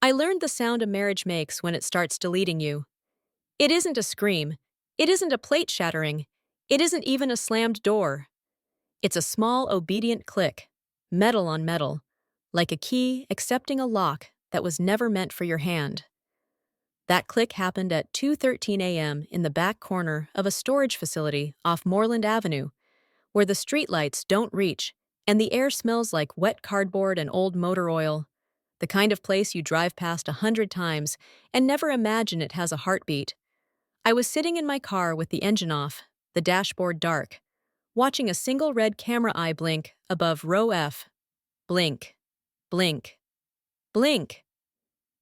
I learned the sound a marriage makes when it starts deleting you. It isn't a scream. It isn't a plate shattering. It isn't even a slammed door. It's a small, obedient click, metal on metal, like a key accepting a lock that was never meant for your hand. That click happened at 2:13 a.m. in the back corner of a storage facility off Moreland Avenue, where the streetlights don't reach and the air smells like wet cardboard and old motor oil, the kind of place you drive past 100 times and never imagine it has a heartbeat. I was sitting in my car with the engine off, the dashboard dark, watching a single red camera eye blink above row F. Blink, blink, blink.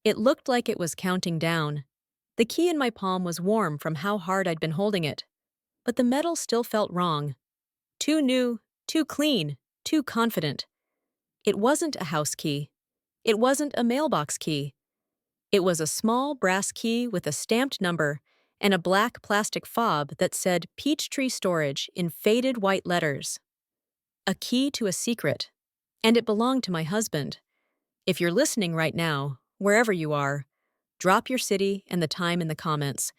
It looked like it was counting down. The key in my palm was warm from how hard I'd been holding it, but the metal still felt wrong. Too new, too clean, too confident. It wasn't a house key. It wasn't a mailbox key. It was a small brass key with a stamped number and a black plastic fob that said Peachtree Storage in faded white letters. A key to a secret. And it belonged to my husband. If you're listening right now, wherever you are, drop your city and the time in the comments,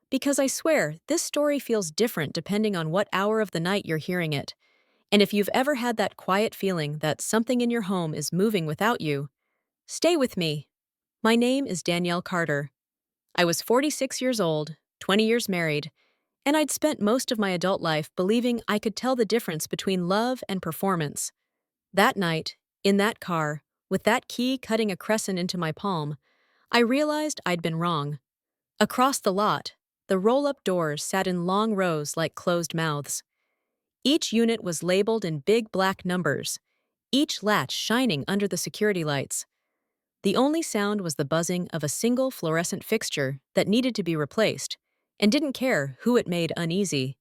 because I swear this story feels different depending on what hour of the night you're hearing it. And if you've ever had that quiet feeling that something in your home is moving without you, stay with me. My name is Danielle Carter. I was 46 years old, 20 years married, and I'd spent most of my adult life believing I could tell the difference between love and performance. That night, in that car, with that key cutting a crescent into my palm, I realized I'd been wrong. Across the lot, the roll-up doors sat in long rows like closed mouths. Each unit was labeled in big black numbers, each latch shining under the security lights. The only sound was the buzzing of a single fluorescent fixture that needed to be replaced, and didn't care who it made uneasy.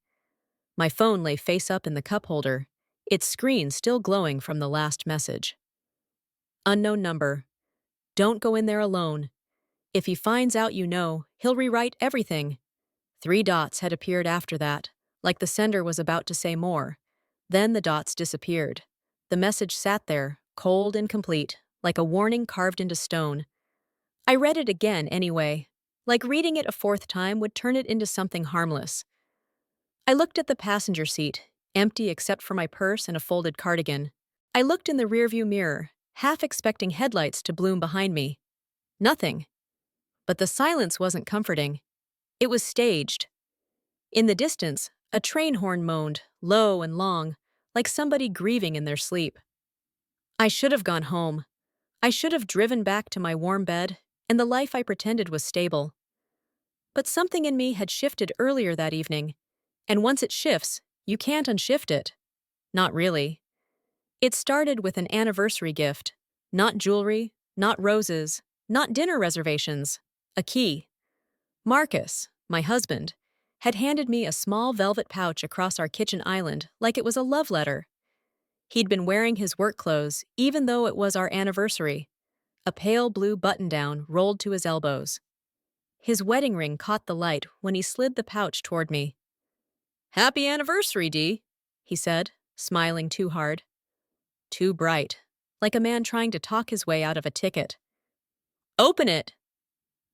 My phone lay face up in the cup holder, its screen still glowing from the last message. Unknown number. Don't go in there alone. If he finds out you know, he'll rewrite everything. 3 dots had appeared after that, like the sender was about to say more. Then the dots disappeared. The message sat there, cold and complete, like a warning carved into stone. I read it again anyway, like reading it a fourth time would turn it into something harmless. I looked at the passenger seat, empty except for my purse and a folded cardigan. I looked in the rearview mirror, half expecting headlights to bloom behind me. Nothing. But the silence wasn't comforting. It was staged. In the distance, a train horn moaned, low and long, like somebody grieving in their sleep. I should have gone home. I should have driven back to my warm bed, and the life I pretended was stable. But something in me had shifted earlier that evening, and once it shifts, you can't unshift it. Not really. It started with an anniversary gift. Not jewelry, not roses, not dinner reservations. A key. Marcus, my husband, had handed me a small velvet pouch across our kitchen island like it was a love letter. He'd been wearing his work clothes even though it was our anniversary, a pale blue button-down rolled to his elbows. His wedding ring caught the light when he slid the pouch toward me. "Happy anniversary, Dee," he said, smiling too hard. Too bright, like a man trying to talk his way out of a ticket. "Open it!"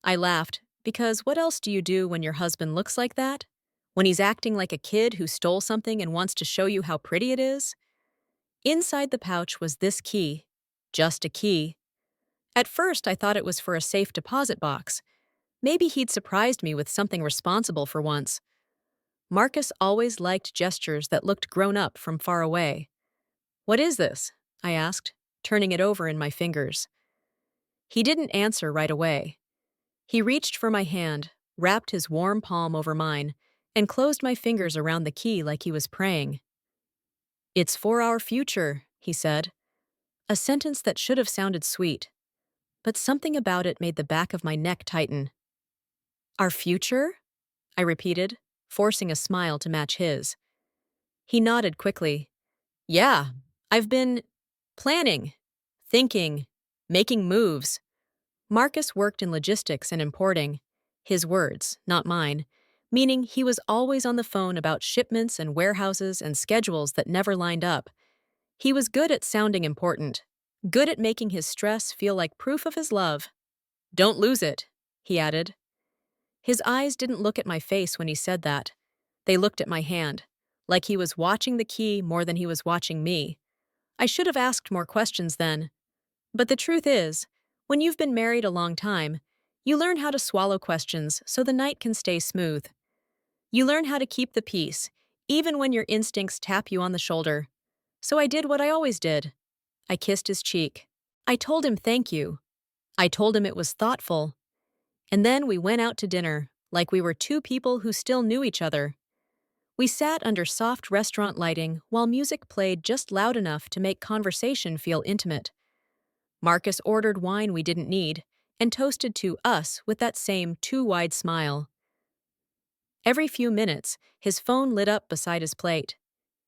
I laughed, because what else do you do when your husband looks like that? When he's acting like a kid who stole something and wants to show you how pretty it is? Inside the pouch was this key. Just a key. At first, I thought it was for a safe deposit box. Maybe he'd surprised me with something responsible for once. Marcus always liked gestures that looked grown up from far away. "What is this?" I asked, turning it over in my fingers. He didn't answer right away. He reached for my hand, wrapped his warm palm over mine, and closed my fingers around the key like he was praying. "It's for our future," he said, a sentence that should have sounded sweet, but something about it made the back of my neck tighten. "Our future?" I repeated, forcing a smile to match his. He nodded quickly. "Yeah, I've been planning, thinking, making moves." Marcus worked in logistics and importing. His words, not mine, meaning he was always on the phone about shipments and warehouses and schedules that never lined up. He was good at sounding important, good at making his stress feel like proof of his love. Don't lose it, he added. His eyes didn't look at my face when he said that. They looked at my hand, like he was watching the key more than he was watching me. I should have asked more questions then. But the truth is, when you've been married a long time, you learn how to swallow questions so the night can stay smooth. You learn how to keep the peace, even when your instincts tap you on the shoulder. So I did what I always did. I kissed his cheek. I told him thank you. I told him it was thoughtful. And then we went out to dinner, like we were two people who still knew each other. We sat under soft restaurant lighting while music played just loud enough to make conversation feel intimate. Marcus ordered wine we didn't need and toasted to us with that same too-wide smile. Every few minutes, his phone lit up beside his plate.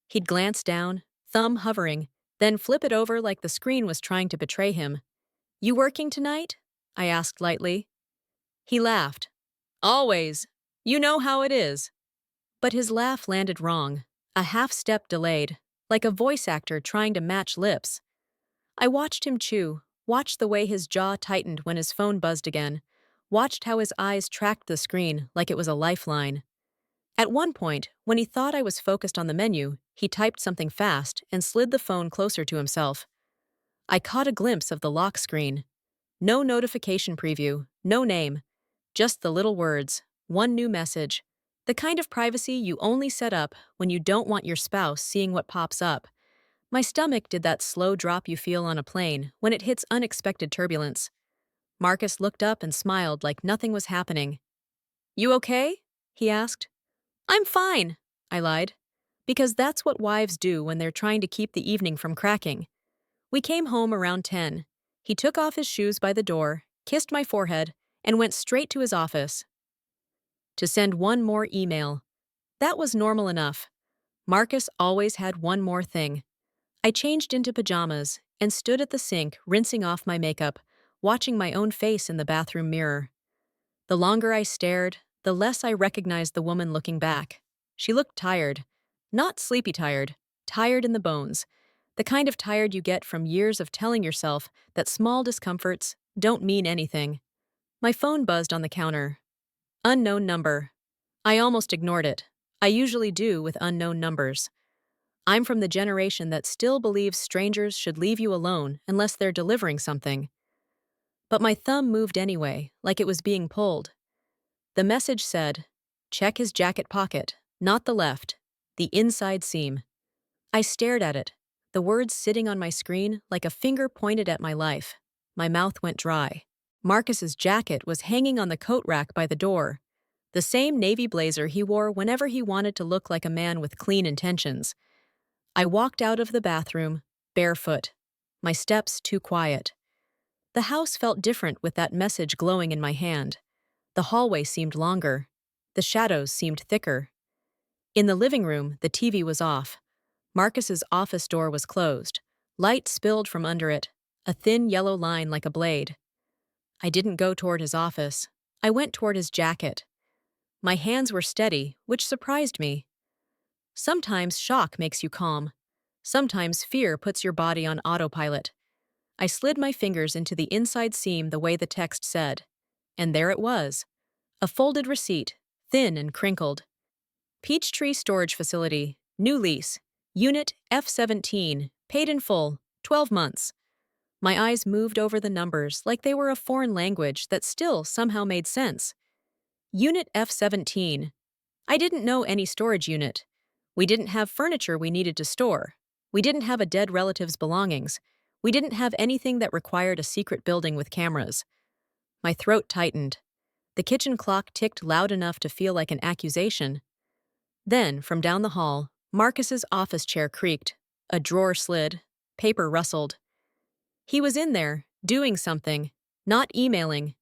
He'd glance down, thumb hovering, then flip it over like the screen was trying to betray him. "You working tonight?" I asked lightly. He laughed. "Always. You know how it is." But his laugh landed wrong, a half-step delayed, like a voice actor trying to match lips. I watched him chew, watched the way his jaw tightened when his phone buzzed again, watched how his eyes tracked the screen like it was a lifeline. At one point, when he thought I was focused on the menu, he typed something fast and slid the phone closer to himself. I caught a glimpse of the lock screen. No notification preview, no name, just the little words, one new message. The kind of privacy you only set up when you don't want your spouse seeing what pops up. My stomach did that slow drop you feel on a plane when it hits unexpected turbulence. Marcus looked up and smiled like nothing was happening. "You okay?" he asked. "I'm fine," I lied. Because that's what wives do when they're trying to keep the evening from cracking. We came home around 10. He took off his shoes by the door, kissed my forehead, and went straight to his office to send one more email. That was normal enough. Marcus always had one more thing. I changed into pajamas and stood at the sink rinsing off my makeup, watching my own face in the bathroom mirror. The longer I stared, the less I recognized the woman looking back. She looked tired. Not sleepy tired, tired in the bones. The kind of tired you get from years of telling yourself that small discomforts don't mean anything. My phone buzzed on the counter. Unknown number. I almost ignored it. I usually do with unknown numbers. I'm from the generation that still believes strangers should leave you alone unless they're delivering something. But my thumb moved anyway, like it was being pulled. The message said, "Check his jacket pocket, not the left, the inside seam." I stared at it, the words sitting on my screen like a finger pointed at my life. My mouth went dry. Marcus's jacket was hanging on the coat rack by the door, the same navy blazer he wore whenever he wanted to look like a man with clean intentions. I walked out of the bathroom, barefoot, my steps too quiet. The house felt different with that message glowing in my hand. The hallway seemed longer. The shadows seemed thicker. In the living room, the TV was off. Marcus's office door was closed. Light spilled from under it, a thin yellow line like a blade. I didn't go toward his office. I went toward his jacket. My hands were steady, which surprised me. Sometimes shock makes you calm. Sometimes fear puts your body on autopilot. I slid my fingers into the inside seam the way the text said. And there it was. A folded receipt, thin and crinkled. Peachtree Storage Facility, new lease, Unit F17, paid in full, 12 months. My eyes moved over the numbers like they were a foreign language that still somehow made sense. Unit F17. I didn't know any storage unit. We didn't have furniture we needed to store. We didn't have a dead relative's belongings. We didn't have anything that required a secret building with cameras. My throat tightened. The kitchen clock ticked loud enough to feel like an accusation. Then, from down the hall, Marcus's office chair creaked. A drawer slid. Paper rustled. He was in there, doing something, not emailing.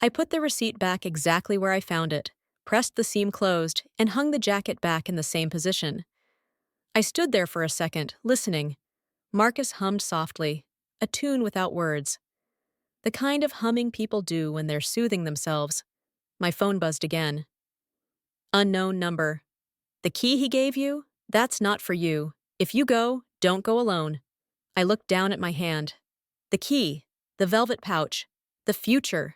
I put the receipt back exactly where I found it, pressed the seam closed, and hung the jacket back in the same position. I stood there for a second, listening. Marcus hummed softly, a tune without words. The kind of humming people do when they're soothing themselves. My phone buzzed again. Unknown number. The key he gave you? That's not for you. If you go, don't go alone. I looked down at my hand. The key, the velvet pouch, The future.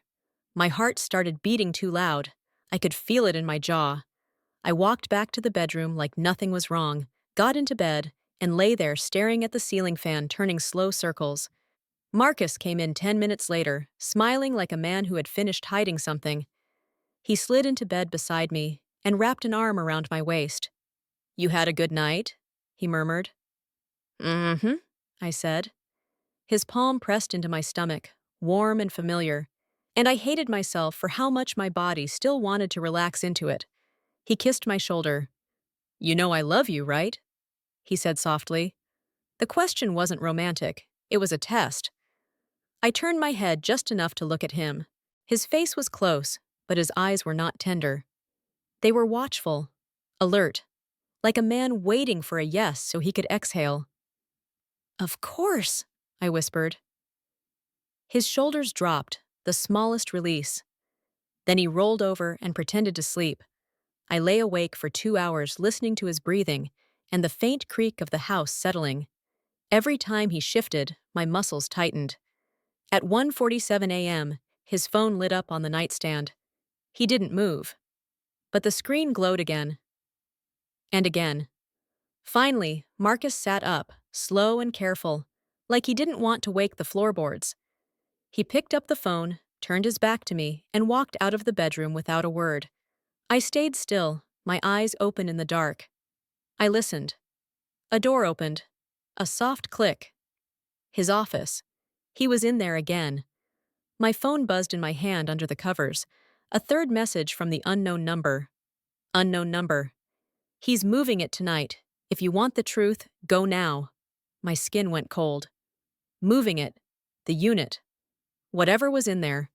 My heart started beating too loud. I could feel it in my jaw. I walked back to the bedroom like nothing was wrong, got into bed, and lay there staring at the ceiling fan turning slow circles. Marcus came in 10 minutes later, smiling like a man who had finished hiding something. He slid into bed beside me and wrapped an arm around my waist. "You had a good night?" he murmured. "Mm-hmm," I said. His palm pressed into my stomach, warm and familiar, and I hated myself for how much my body still wanted to relax into it. He kissed my shoulder. "You know I love you, right?" he said softly. The question wasn't romantic. It was a test. I turned my head just enough to look at him. His face was close, but his eyes were not tender. They were watchful, alert, like a man waiting for a yes so he could exhale. "Of course," I whispered. His shoulders dropped, the smallest release. Then he rolled over and pretended to sleep. I lay awake for 2 hours listening to his breathing and the faint creak of the house settling. Every time he shifted, my muscles tightened. At 1:47 a.m., his phone lit up on the nightstand. He didn't move. But the screen glowed again. And again. Finally, Marcus sat up, slow and careful, like he didn't want to wake the floorboards. He picked up the phone, turned his back to me, and walked out of the bedroom without a word. I stayed still, my eyes open in the dark. I listened. A door opened. A soft click. His office. He was in there again. My phone buzzed in my hand under the covers. A third message from the unknown number. Unknown number. "He's moving it tonight. If you want the truth, go now." My skin went cold. Moving it. The unit. Whatever was in there.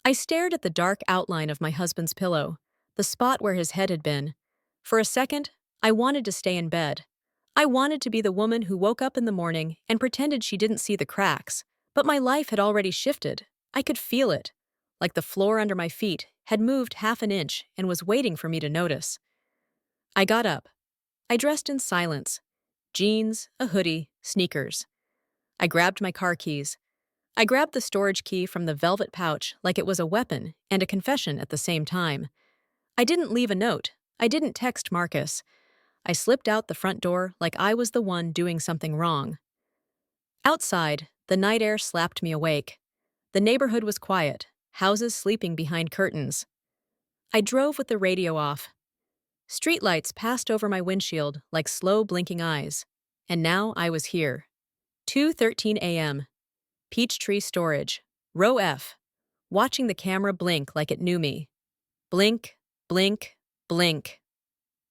I stared at the dark outline of my husband's pillow, the spot where his head had been. For a second, I wanted to stay in bed. I wanted to be the woman who woke up in the morning and pretended she didn't see the cracks. But my life had already shifted. I could feel it. Like the floor under my feet had moved half an inch and was waiting for me to notice. I got up. I dressed in silence. Jeans, a hoodie, sneakers. I grabbed my car keys. I grabbed the storage key from the velvet pouch like it was a weapon and a confession at the same time. I didn't leave a note. I didn't text Marcus. I slipped out the front door like I was the one doing something wrong. Outside, the night air slapped me awake. The neighborhood was quiet, houses sleeping behind curtains. I drove with the radio off. Streetlights passed over my windshield like slow blinking eyes. And now I was here. 2:13 a.m. Peachtree Storage, row F, watching the camera blink like it knew me. Blink, blink, blink.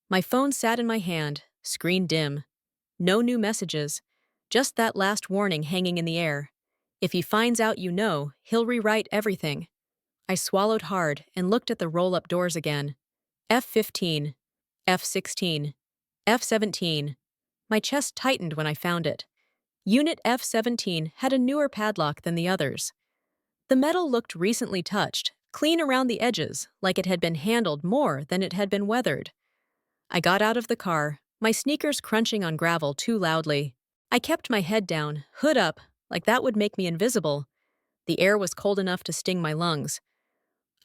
My phone sat in my hand, screen dim. No new messages, just that last warning hanging in the air. If he finds out you know, he'll rewrite everything. I swallowed hard and looked at the roll-up doors again. F15, F16, F17. My chest tightened when I found it. Unit F17 had a newer padlock than the others. The metal looked recently touched, clean around the edges, like it had been handled more than it had been weathered. I got out of the car, my sneakers crunching on gravel too loudly. I kept my head down, hood up, like that would make me invisible. The air was cold enough to sting my lungs.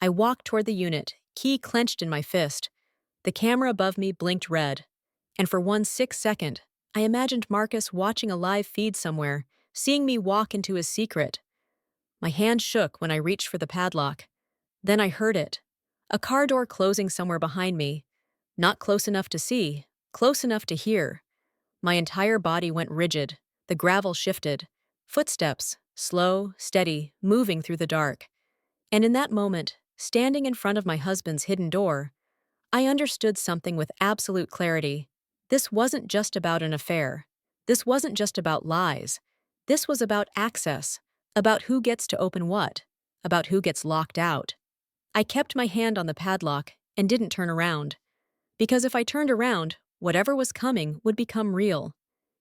I walked toward the unit, key clenched in my fist. The camera above me blinked red. And for 1 second, I imagined Marcus watching a live feed somewhere, seeing me walk into his secret. My hand shook when I reached for the padlock. Then I heard it. A car door closing somewhere behind me. Not close enough to see, close enough to hear. My entire body went rigid. The gravel shifted. Footsteps, slow, steady, moving through the dark. And in that moment, standing in front of my husband's hidden door, I understood something with absolute clarity. This wasn't just about an affair. This wasn't just about lies. This was about access, about who gets to open what, about who gets locked out. I kept my hand on the padlock and didn't turn around. Because if I turned around, whatever was coming would become real.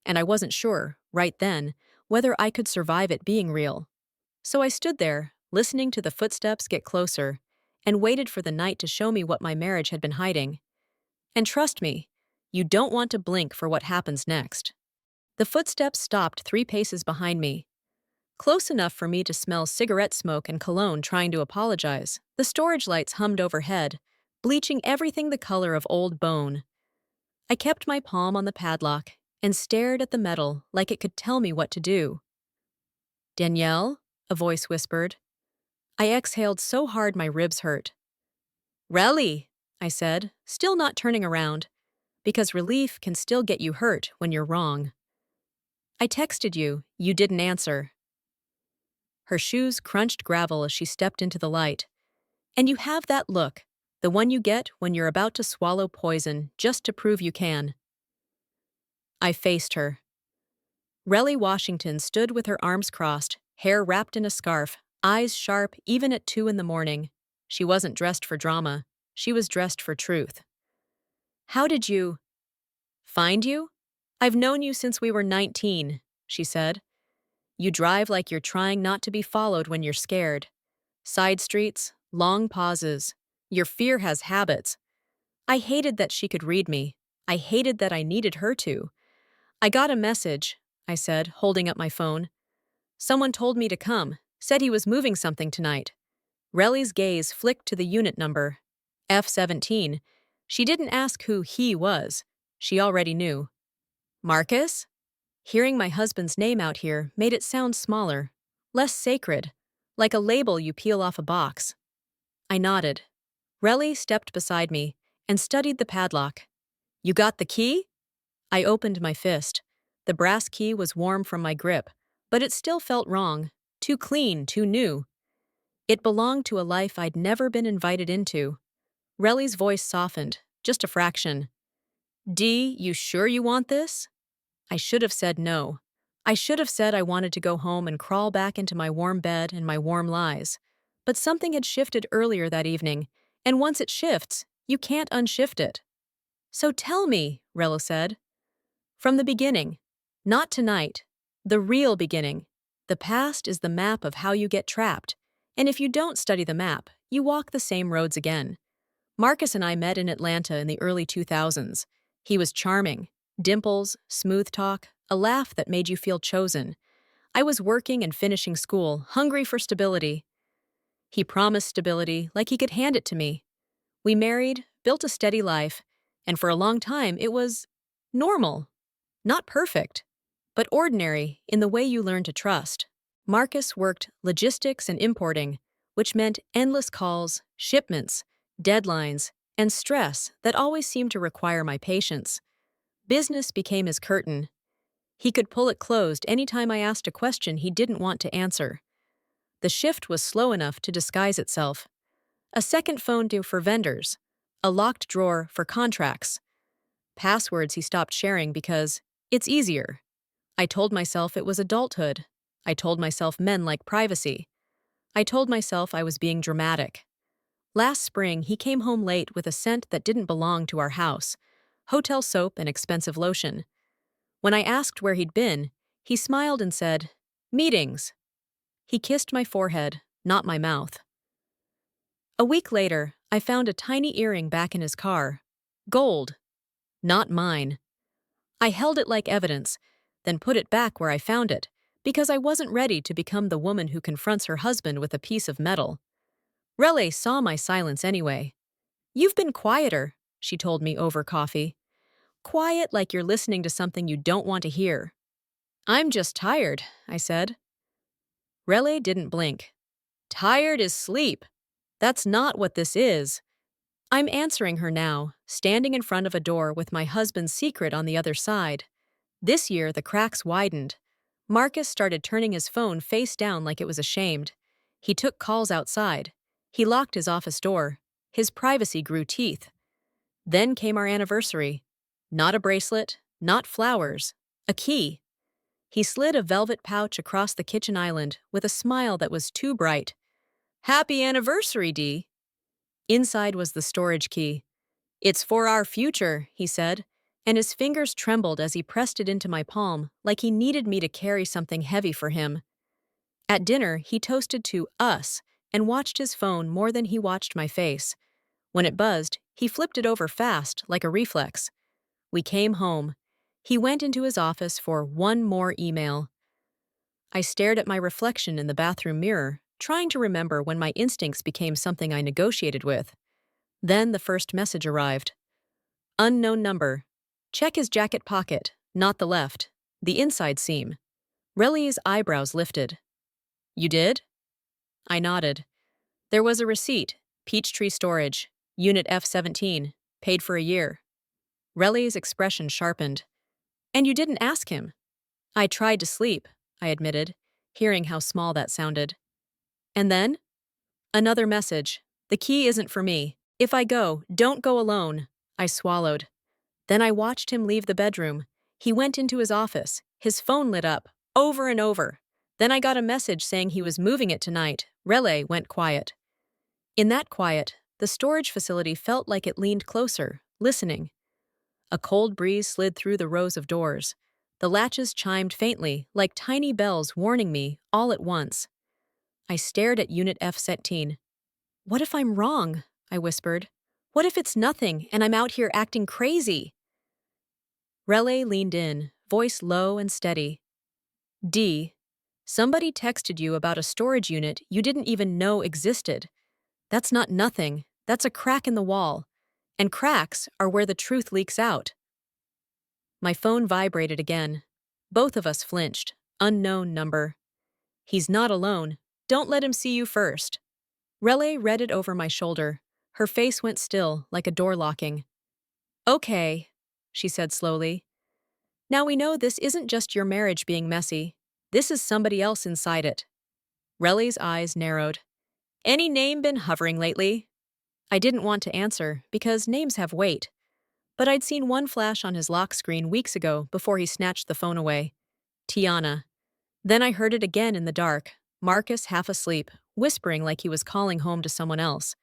And I wasn't sure, right then, whether I could survive it being real. So I stood there, listening to the footsteps get closer, and waited for the night to show me what my marriage had been hiding. And trust me, you don't want to blink for what happens next. The footsteps stopped 3 paces behind me. close enough for me to smell cigarette smoke and cologne trying to apologize. The storage lights hummed overhead, bleaching everything the color of old bone. I kept my palm on the padlock and stared at the metal like it could tell me what to do. "Danielle?" a voice whispered. I exhaled so hard my ribs hurt. "Relly," I said, still not turning around, because relief can still get you hurt when you're wrong. "I texted you. You didn't answer." Her shoes crunched gravel as she stepped into the light. And you have that look, the one you get when you're about to swallow poison just to prove you can. I faced her. Relly Washington stood with her arms crossed, hair wrapped in a scarf, eyes sharp even at 2 in the morning. She wasn't dressed for drama. She was dressed for truth. "How did you find you? I've known you since we were 19, she said. "You drive like you're trying not to be followed when you're scared. Side streets, long pauses. Your fear has habits." I hated that she could read me. I hated that I needed her to. "I got a message," I said, holding up my phone. "Someone told me to come, said he was moving something tonight." Relly's gaze flicked to the unit number, F17. She didn't ask who he was. She already knew. "Marcus?" Hearing my husband's name out here made it sound smaller, less sacred, like a label you peel off a box. I nodded. Relly stepped beside me and studied the padlock. "You got the key?" I opened my fist. The brass key was warm from my grip, but it still felt wrong, too clean, too new. It belonged to a life I'd never been invited into. Relly's voice softened, just a fraction. "D, you sure you want this?" I should have said no. I should have said I wanted to go home and crawl back into my warm bed and my warm lies. But something had shifted earlier that evening, and once it shifts, you can't unshift it. "So tell me," Rella said. "From the beginning. Not tonight. The real beginning. The past is the map of how you get trapped, and if you don't study the map, you walk the same roads again." Marcus and I met in Atlanta in the early 2000s. He was charming. Dimples, smooth talk, a laugh that made you feel chosen. I was working and finishing school, hungry for stability. He promised stability like he could hand it to me. We married, built a steady life, and for a long time it was normal. Not perfect, but ordinary in the way you learn to trust. Marcus worked logistics and importing, which meant endless calls, shipments, deadlines, and stress that always seemed to require my patience. Business became his curtain. He could pull it closed anytime I asked a question he didn't want to answer. The shift was slow enough to disguise itself. A second phone for vendors, a locked drawer for contracts. Passwords he stopped sharing because it's easier. I told myself it was adulthood. I told myself men like privacy. I told myself I was being dramatic. Last spring, he came home late with a scent that didn't belong to our house, hotel soap and expensive lotion. When I asked where he'd been, he smiled and said, "Meetings." He kissed my forehead, not my mouth. A week later, I found a tiny earring back in his car. Gold. Not mine. I held it like evidence, then put it back where I found it, because I wasn't ready to become the woman who confronts her husband with a piece of metal. Relly saw my silence anyway. "You've been quieter," she told me over coffee. "Quiet like you're listening to something you don't want to hear." "I'm just tired," I said. Relly didn't blink. "Tired is sleep. That's not what this is." I'm answering her now, standing in front of a door with my husband's secret on the other side. This year, the cracks widened. Marcus started turning his phone face down like it was ashamed. He took calls outside. He locked his office door. His privacy grew teeth. Then came our anniversary. Not a bracelet, not flowers, a key. He slid a velvet pouch across the kitchen island with a smile that was too bright. "Happy anniversary, Dee." Inside was the storage key. "It's for our future," he said, and his fingers trembled as he pressed it into my palm like he needed me to carry something heavy for him. At dinner, he toasted to us and watched his phone more than he watched my face. When it buzzed, he flipped it over fast, like a reflex. We came home. He went into his office for one more email. I stared at my reflection in the bathroom mirror, trying to remember when my instincts became something I negotiated with. Then the first message arrived. Unknown number. Check his jacket pocket, not the left. The inside seam. Relly's eyebrows lifted. You did? I nodded. There was a receipt. Peachtree Storage. Unit F-17. Paid for a year. Relly's expression sharpened. And you didn't ask him? I tried to sleep, I admitted, hearing how small that sounded. And then? Another message. The key isn't for me. If I go, don't go alone. I swallowed. Then I watched him leave the bedroom. He went into his office. His phone lit up, over and over. Then I got a message saying he was moving it tonight. Relay went quiet. In that quiet, the storage facility felt like it leaned closer, listening. A cold breeze slid through the rows of doors. The latches chimed faintly, like tiny bells warning me, all at once. I stared at Unit F-17. What if I'm wrong? I whispered. What if it's nothing and I'm out here acting crazy? Relay leaned in, voice low and steady. D. Somebody texted you about a storage unit you didn't even know existed. That's not nothing. That's a crack in the wall. And cracks are where the truth leaks out. My phone vibrated again. Both of us flinched. Unknown number. He's not alone. Don't let him see you first. Relay read it over my shoulder. Her face went still, like a door locking. Okay, she said slowly. Now we know this isn't just your marriage being messy. This is somebody else inside it. Relay's eyes narrowed. Any name been hovering lately? I didn't want to answer, because names have weight. But I'd seen one flash on his lock screen weeks ago before he snatched the phone away. Tiana. Then I heard it again in the dark, Marcus half asleep, whispering like he was calling home to someone else.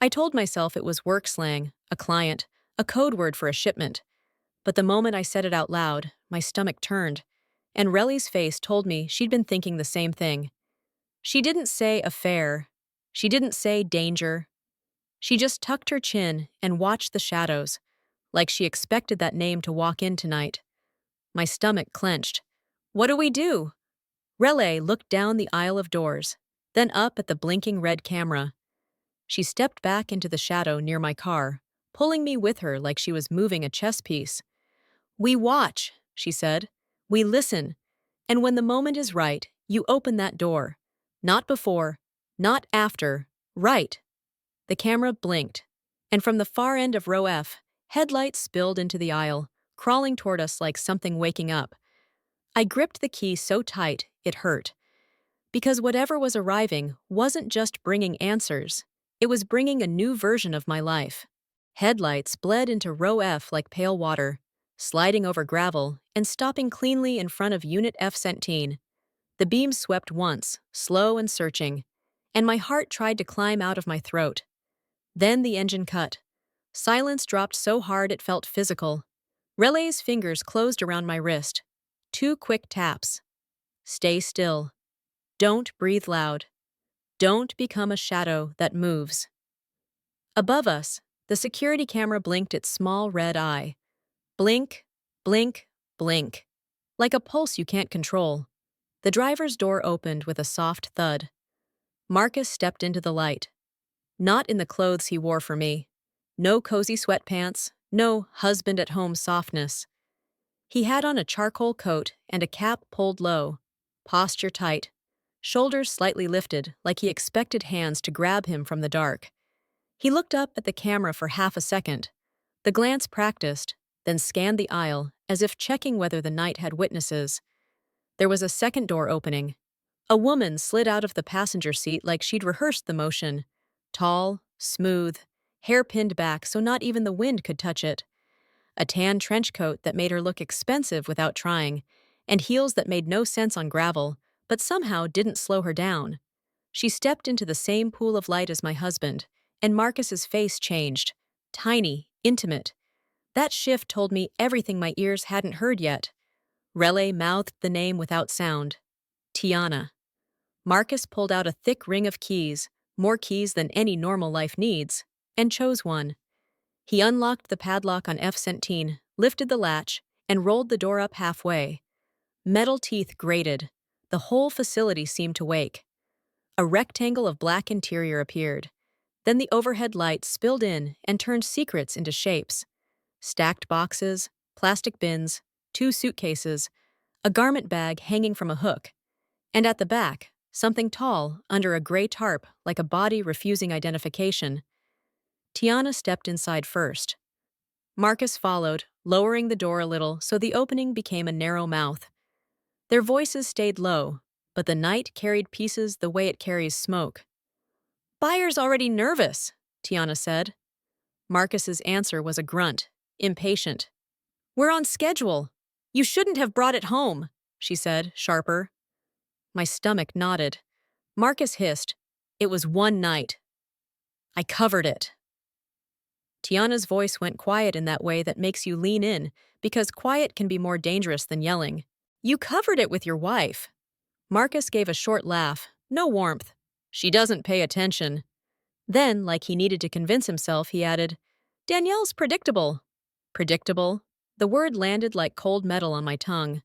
I told myself it was work slang, a client, a code word for a shipment. But the moment I said it out loud, my stomach turned, and Relly's face told me she'd been thinking the same thing. She didn't say affair. She didn't say danger. She just tucked her chin and watched the shadows, like she expected that name to walk in tonight. My stomach clenched. What do we do? Relay looked down the aisle of doors, then up at the blinking red camera. She stepped back into the shadow near my car, pulling me with her like she was moving a chess piece. We watch, she said. We listen. And when the moment is right, you open that door. Not before, not after, right. The camera blinked, and from the far end of row F, headlights spilled into the aisle, crawling toward us like something waking up. I gripped the key so tight, it hurt. Because whatever was arriving wasn't just bringing answers, it was bringing a new version of my life. Headlights bled into row F like pale water, sliding over gravel and stopping cleanly in front of Unit F-17. The beam swept once, slow and searching, and my heart tried to climb out of my throat. Then the engine cut. Silence dropped so hard it felt physical. Relay's fingers closed around my wrist. 2 quick taps. Stay still. Don't breathe loud. Don't become a shadow that moves. Above us, the security camera blinked its small red eye. Blink, blink, blink. Like a pulse you can't control. The driver's door opened with a soft thud. Marcus stepped into the light. Not in the clothes he wore for me. No cozy sweatpants, no husband-at-home softness. He had on a charcoal coat and a cap pulled low, posture tight, shoulders slightly lifted like he expected hands to grab him from the dark. He looked up at the camera for half a second. The glance practiced, then scanned the aisle as if checking whether the night had witnesses. There was a second door opening. A woman slid out of the passenger seat like she'd rehearsed the motion. Tall, smooth, hair pinned back so not even the wind could touch it. A tan trench coat that made her look expensive without trying, and heels that made no sense on gravel, but somehow didn't slow her down. She stepped into the same pool of light as my husband, and Marcus's face changed. Tiny, intimate. That shift told me everything my ears hadn't heard yet. Relay mouthed the name without sound. Tiana. Marcus pulled out a thick ring of keys, more keys than any normal life needs, and chose one. He unlocked the padlock on F-17, lifted the latch, and rolled the door up halfway. Metal teeth grated. The whole facility seemed to wake. A rectangle of black interior appeared. Then the overhead light spilled in and turned secrets into shapes. Stacked boxes, plastic bins, 2 suitcases, a garment bag hanging from a hook, and at the back, something tall under a gray tarp like a body refusing identification. Tiana stepped inside first. Marcus followed, lowering the door a little so the opening became a narrow mouth. Their voices stayed low, but the night carried pieces the way it carries smoke. "Buyer's already nervous," Tiana said. Marcus's answer was a grunt, impatient. "We're on schedule. You shouldn't have brought it home," she said, sharper. My stomach knotted. Marcus hissed, "It was one night. I covered it." Tiana's voice went quiet in that way that makes you lean in, because quiet can be more dangerous than yelling. "You covered it with your wife." Marcus gave a short laugh, no warmth. "She doesn't pay attention." Then, like he needed to convince himself, he added, "Danielle's predictable." Predictable? The word landed like cold metal on my tongue.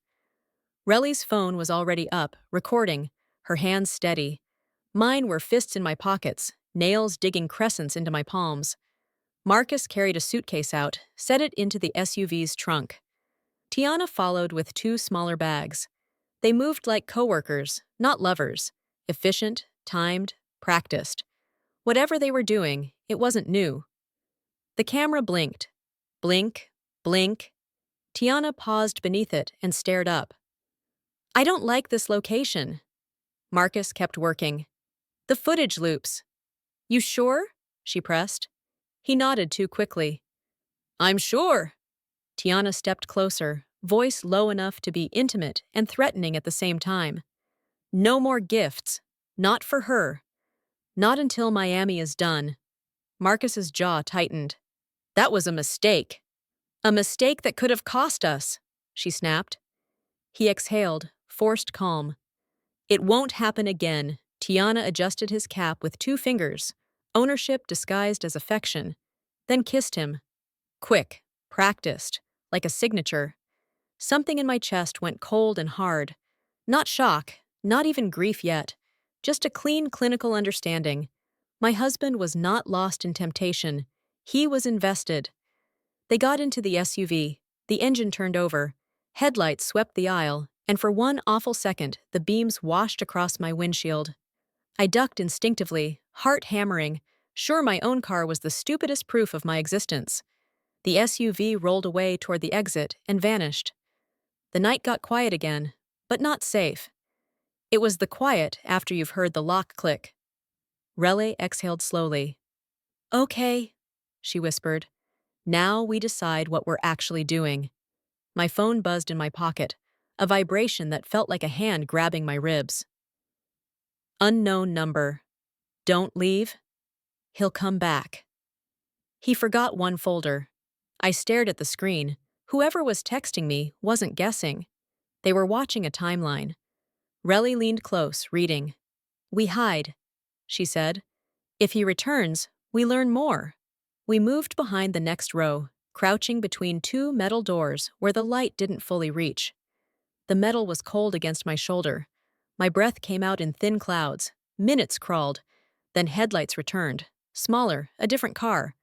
Relly's phone was already up, recording, her hands steady. Mine were fists in my pockets, nails digging crescents into my palms. Marcus carried a suitcase out, set it into the SUV's trunk. Tiana followed with 2 smaller bags. They moved like coworkers, not lovers. Efficient, timed, practiced. Whatever they were doing, it wasn't new. The camera blinked. Blink, blink. Tiana paused beneath it and stared up. "I don't like this location." Marcus kept working. "The footage loops." "You sure?" she pressed. He nodded too quickly. "I'm sure." Tiana stepped closer, voice low enough to be intimate and threatening at the same time. "No more gifts. Not for her. Not until Miami is done." Marcus's jaw tightened. "That was a mistake. A mistake that could have cost us," she snapped. He exhaled, forced calm. "It won't happen again." Tiana adjusted his cap with 2 fingers, ownership disguised as affection, then kissed him. Quick, practiced, like a signature. Something in my chest went cold and hard. Not shock, not even grief yet, just a clean clinical understanding. My husband was not lost in temptation. He was invested. They got into the SUV. The engine turned over. Headlights swept the aisle, and for one awful second, the beams washed across my windshield. I ducked instinctively, heart hammering, sure my own car was the stupidest proof of my existence. The SUV rolled away toward the exit and vanished. The night got quiet again, but not safe. It was the quiet after you've heard the lock click. Relay exhaled slowly. "Okay," she whispered. "Now we decide what we're actually doing." My phone buzzed in my pocket, a vibration that felt like a hand grabbing my ribs. Unknown number. "Don't leave. He'll come back." He forgot one folder. I stared at the screen. Whoever was texting me wasn't guessing. They were watching a timeline. Relly leaned close, reading. "We hide," she said. "If he returns, we learn more." We moved behind the next row, crouching between 2 metal doors where the light didn't fully reach. The metal was cold against my shoulder. My breath came out in thin clouds. Minutes crawled. Then headlights returned. Smaller, a different car.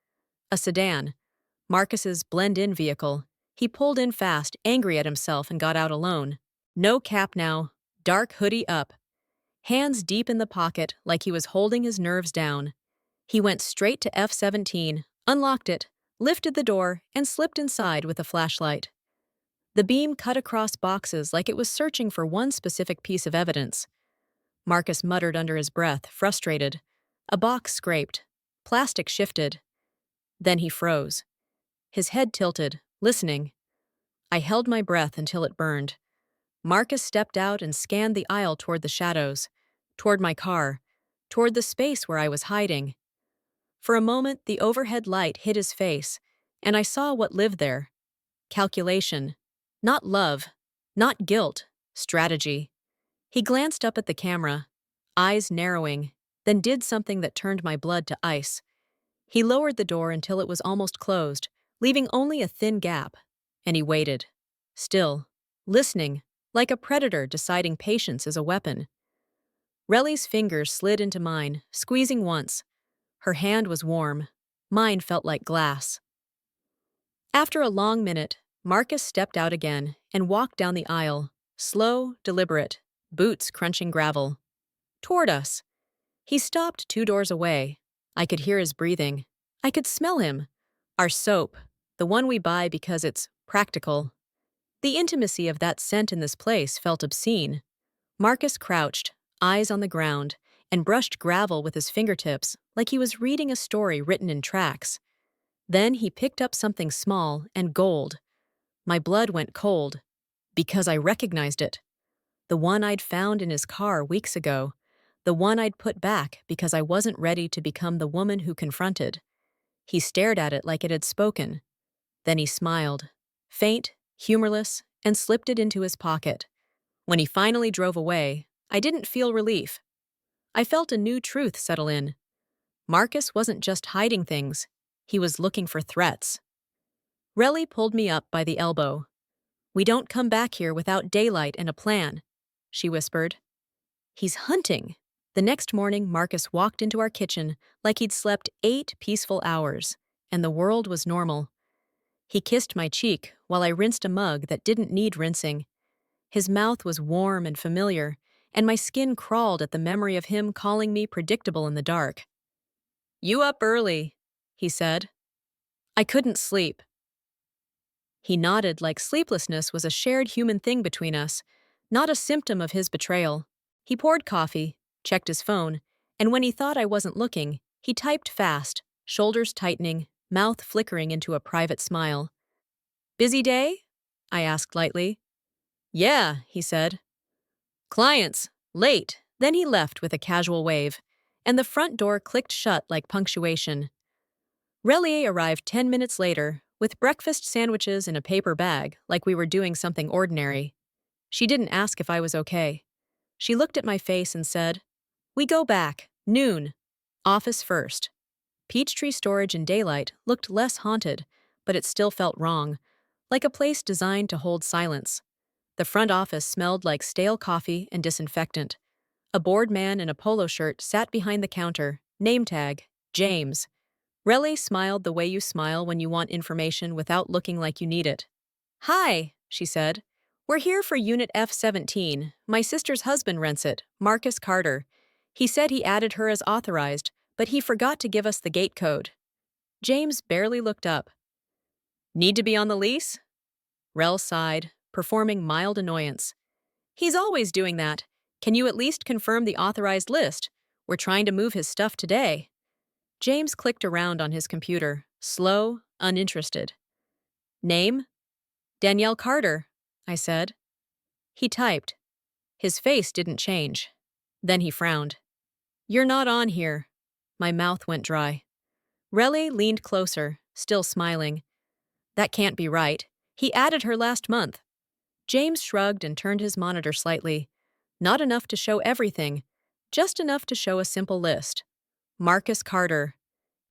A sedan. Marcus's blend-in vehicle. He pulled in fast, angry at himself, and got out alone. No cap now. Dark hoodie up. Hands deep in the pocket like he was holding his nerves down. He went straight to F-17, unlocked it, lifted the door, and slipped inside with a flashlight. The beam cut across boxes like it was searching for one specific piece of evidence. Marcus muttered under his breath, frustrated. A box scraped. Plastic shifted. Then he froze. His head tilted, listening. I held my breath until it burned. Marcus stepped out and scanned the aisle toward the shadows, toward my car, toward the space where I was hiding. For a moment, the overhead light hit his face, and I saw what lived there. Calculation. Not love. Not guilt. Strategy. He glanced up at the camera, eyes narrowing, then did something that turned my blood to ice. He lowered the door until it was almost closed, leaving only a thin gap, and he waited. Still. Listening. like a predator deciding patience is a weapon. Relly's fingers slid into mine, squeezing once. Her hand was warm. Mine felt like glass. After a long minute, Marcus stepped out again and walked down the aisle, slow, deliberate, boots crunching gravel. Toward us. He stopped 2 doors away. I could hear his breathing. I could smell him. Our soap, the one we buy because it's practical. The intimacy of that scent in this place felt obscene. Marcus crouched, eyes on the ground, and brushed gravel with his fingertips like he was reading a story written in tracks. Then he picked up something small and gold. My blood went cold, because I recognized it. The one I'd found in his car weeks ago. The one I'd put back because I wasn't ready to become the woman who confronted. He stared at it like it had spoken. Then he smiled, faint, humorless, and slipped it into his pocket. When he finally drove away, I didn't feel relief. I felt a new truth settle in. Marcus wasn't just hiding things. He was looking for threats. Relly pulled me up by the elbow. "We don't come back here without daylight and a plan," she whispered. "He's hunting." The next morning, Marcus walked into our kitchen like he'd slept 8 peaceful hours, and the world was normal. He kissed my cheek while I rinsed a mug that didn't need rinsing. His mouth was warm and familiar, and my skin crawled at the memory of him calling me predictable in the dark. "You up early," he said. "I couldn't sleep." He nodded like sleeplessness was a shared human thing between us, not a symptom of his betrayal. He poured coffee, checked his phone, and when he thought I wasn't looking, he typed fast, shoulders tightening, mouth flickering into a private smile. "Busy day?" I asked lightly. "Yeah," he said. "Clients, late." Then he left with a casual wave, and the front door clicked shut like punctuation. Relly arrived 10 minutes later, with breakfast sandwiches in a paper bag, like we were doing something ordinary. She didn't ask if I was okay. She looked at my face and said, "We go back, noon. Office first." Peachtree Storage in daylight looked less haunted, but it still felt wrong, like a place designed to hold silence. The front office smelled like stale coffee and disinfectant. A bored man in a polo shirt sat behind the counter, name tag, James. Relly smiled the way you smile when you want information without looking like you need it. "Hi," she said. "We're here for Unit F-17. My sister's husband rents it, Marcus Carter. He said he added her as authorized, but he forgot to give us the gate code." James barely looked up. "Need to be on the lease?" Rel sighed, performing mild annoyance. "He's always doing that. Can you at least confirm the authorized list? We're trying to move his stuff today." James clicked around on his computer, slow, uninterested. "Name?" "Danielle Carter," I said. He typed. His face didn't change. Then he frowned. "You're not on here." My mouth went dry. Relly leaned closer, still smiling. "That can't be right. He added her last month." James shrugged and turned his monitor slightly. Not enough to show everything, just enough to show a simple list. Marcus Carter.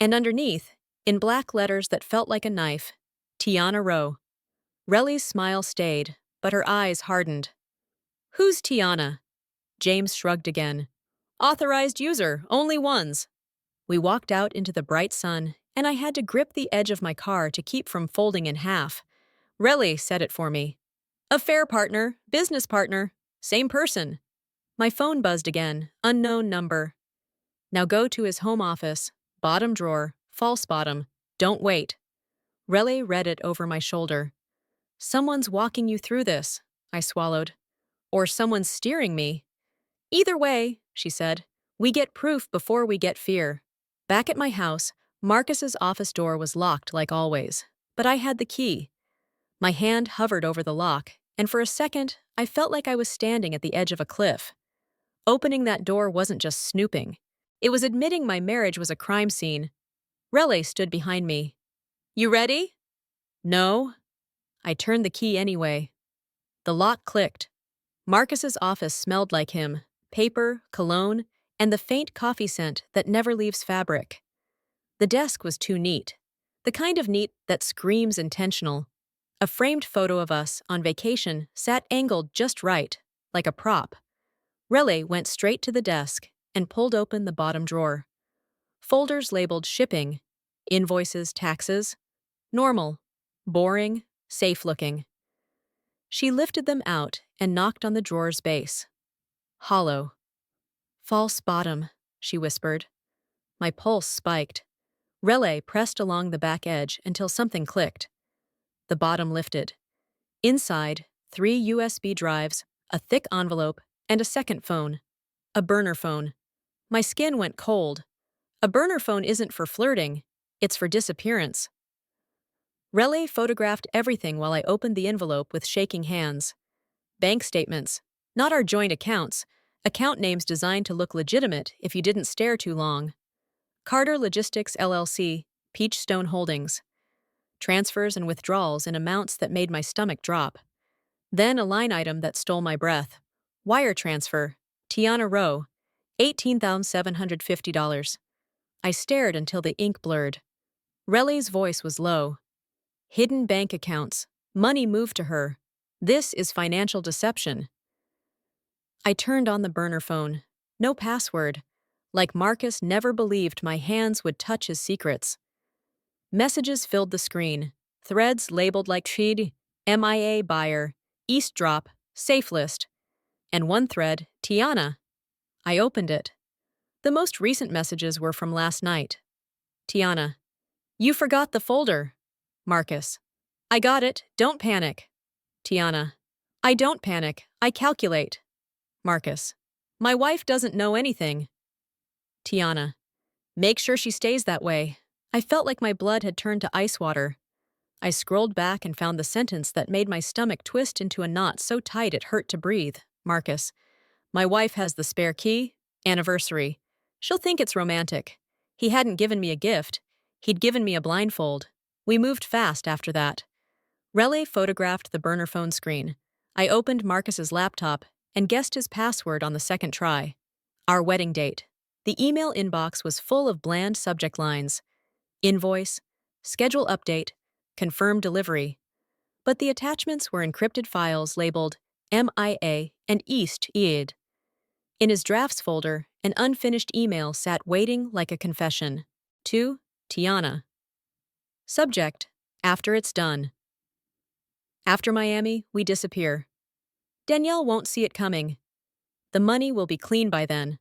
And underneath, in black letters that felt like a knife, Tiana Rowe. Relly's smile stayed, but her eyes hardened. "Who's Tiana?" James shrugged again. "Authorized user, only ones." We walked out into the bright sun, and I had to grip the edge of my car to keep from folding in half. Relly said it for me. "Affair partner, business partner, same person." My phone buzzed again, unknown number. "Now go to his home office, bottom drawer, false bottom, don't wait." Relly read it over my shoulder. "Someone's walking you through this," I swallowed. "Or someone's steering me." "Either way," she said, "we get proof before we get fear." Back at my house, Marcus's office door was locked like always, but I had the key. My hand hovered over the lock, and for a second, I felt like I was standing at the edge of a cliff. Opening that door wasn't just snooping. It was admitting my marriage was a crime scene. Relly stood behind me. "You ready?" "No." I turned the key anyway. The lock clicked. Marcus's office smelled like him, paper, cologne, and the faint coffee scent that never leaves fabric. The desk was too neat, the kind of neat that screams intentional. A framed photo of us on vacation sat angled just right, like a prop. Relay went straight to the desk and pulled open the bottom drawer. Folders labeled shipping, invoices, taxes, normal, boring, safe-looking. She lifted them out and knocked on the drawer's base. Hollow. False bottom, she whispered. My pulse spiked. Relay pressed along the back edge until something clicked. The bottom lifted. Inside, 3 USB drives, a thick envelope, and a second phone. A burner phone. My skin went cold. A burner phone isn't for flirting, it's for disappearance. Relay photographed everything while I opened the envelope with shaking hands. Bank statements. Not our joint accounts. Account names designed to look legitimate if you didn't stare too long. Carter Logistics LLC, Peachstone Holdings. Transfers and withdrawals in amounts that made my stomach drop. Then a line item that stole my breath. Wire transfer. Tiana Rowe. $18,750. I stared until the ink blurred. Relay's voice was low. Hidden bank accounts. Money moved to her. This is financial deception. I turned on the burner phone. No password. Like Marcus never believed my hands would touch his secrets. Messages filled the screen. Threads labeled like feed, MIA buyer, East drop, safe list. And one thread, Tiana. I opened it. The most recent messages were from last night. Tiana. You forgot the folder. Marcus. I got it, don't panic. Tiana. I don't panic, I calculate. Marcus. My wife doesn't know anything. Tiana. Make sure she stays that way. I felt like my blood had turned to ice water. I scrolled back and found the sentence that made my stomach twist into a knot so tight it hurt to breathe. Marcus. My wife has the spare key. Anniversary. She'll think it's romantic. He hadn't given me a gift. He'd given me a blindfold. We moved fast after that. Relay photographed the burner phone screen. I opened Marcus's laptop and guessed his password on the second try. Our wedding date. The email inbox was full of bland subject lines. Invoice, schedule update, confirm delivery. But the attachments were encrypted files labeled MIA and East EID. In his drafts folder, an unfinished email sat waiting like a confession. To Tiana. Subject, after it's done. After Miami, we disappear. Danielle won't see it coming. The money will be clean by then.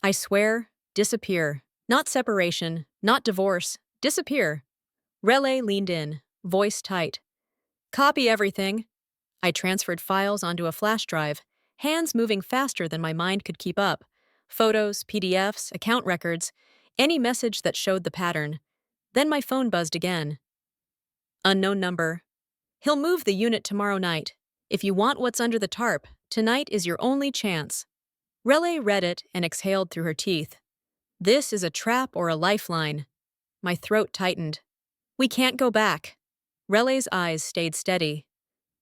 I swear, disappear. Not separation, not divorce, disappear. Relay leaned in, voice tight. Copy everything. I transferred files onto a flash drive, hands moving faster than my mind could keep up. Photos, PDFs, account records, any message that showed the pattern. Then my phone buzzed again. Unknown number. He'll move the unit tomorrow night. If you want what's under the tarp, tonight is your only chance. Relay read it and exhaled through her teeth. This is a trap or a lifeline. My throat tightened. We can't go back. Relay's eyes stayed steady.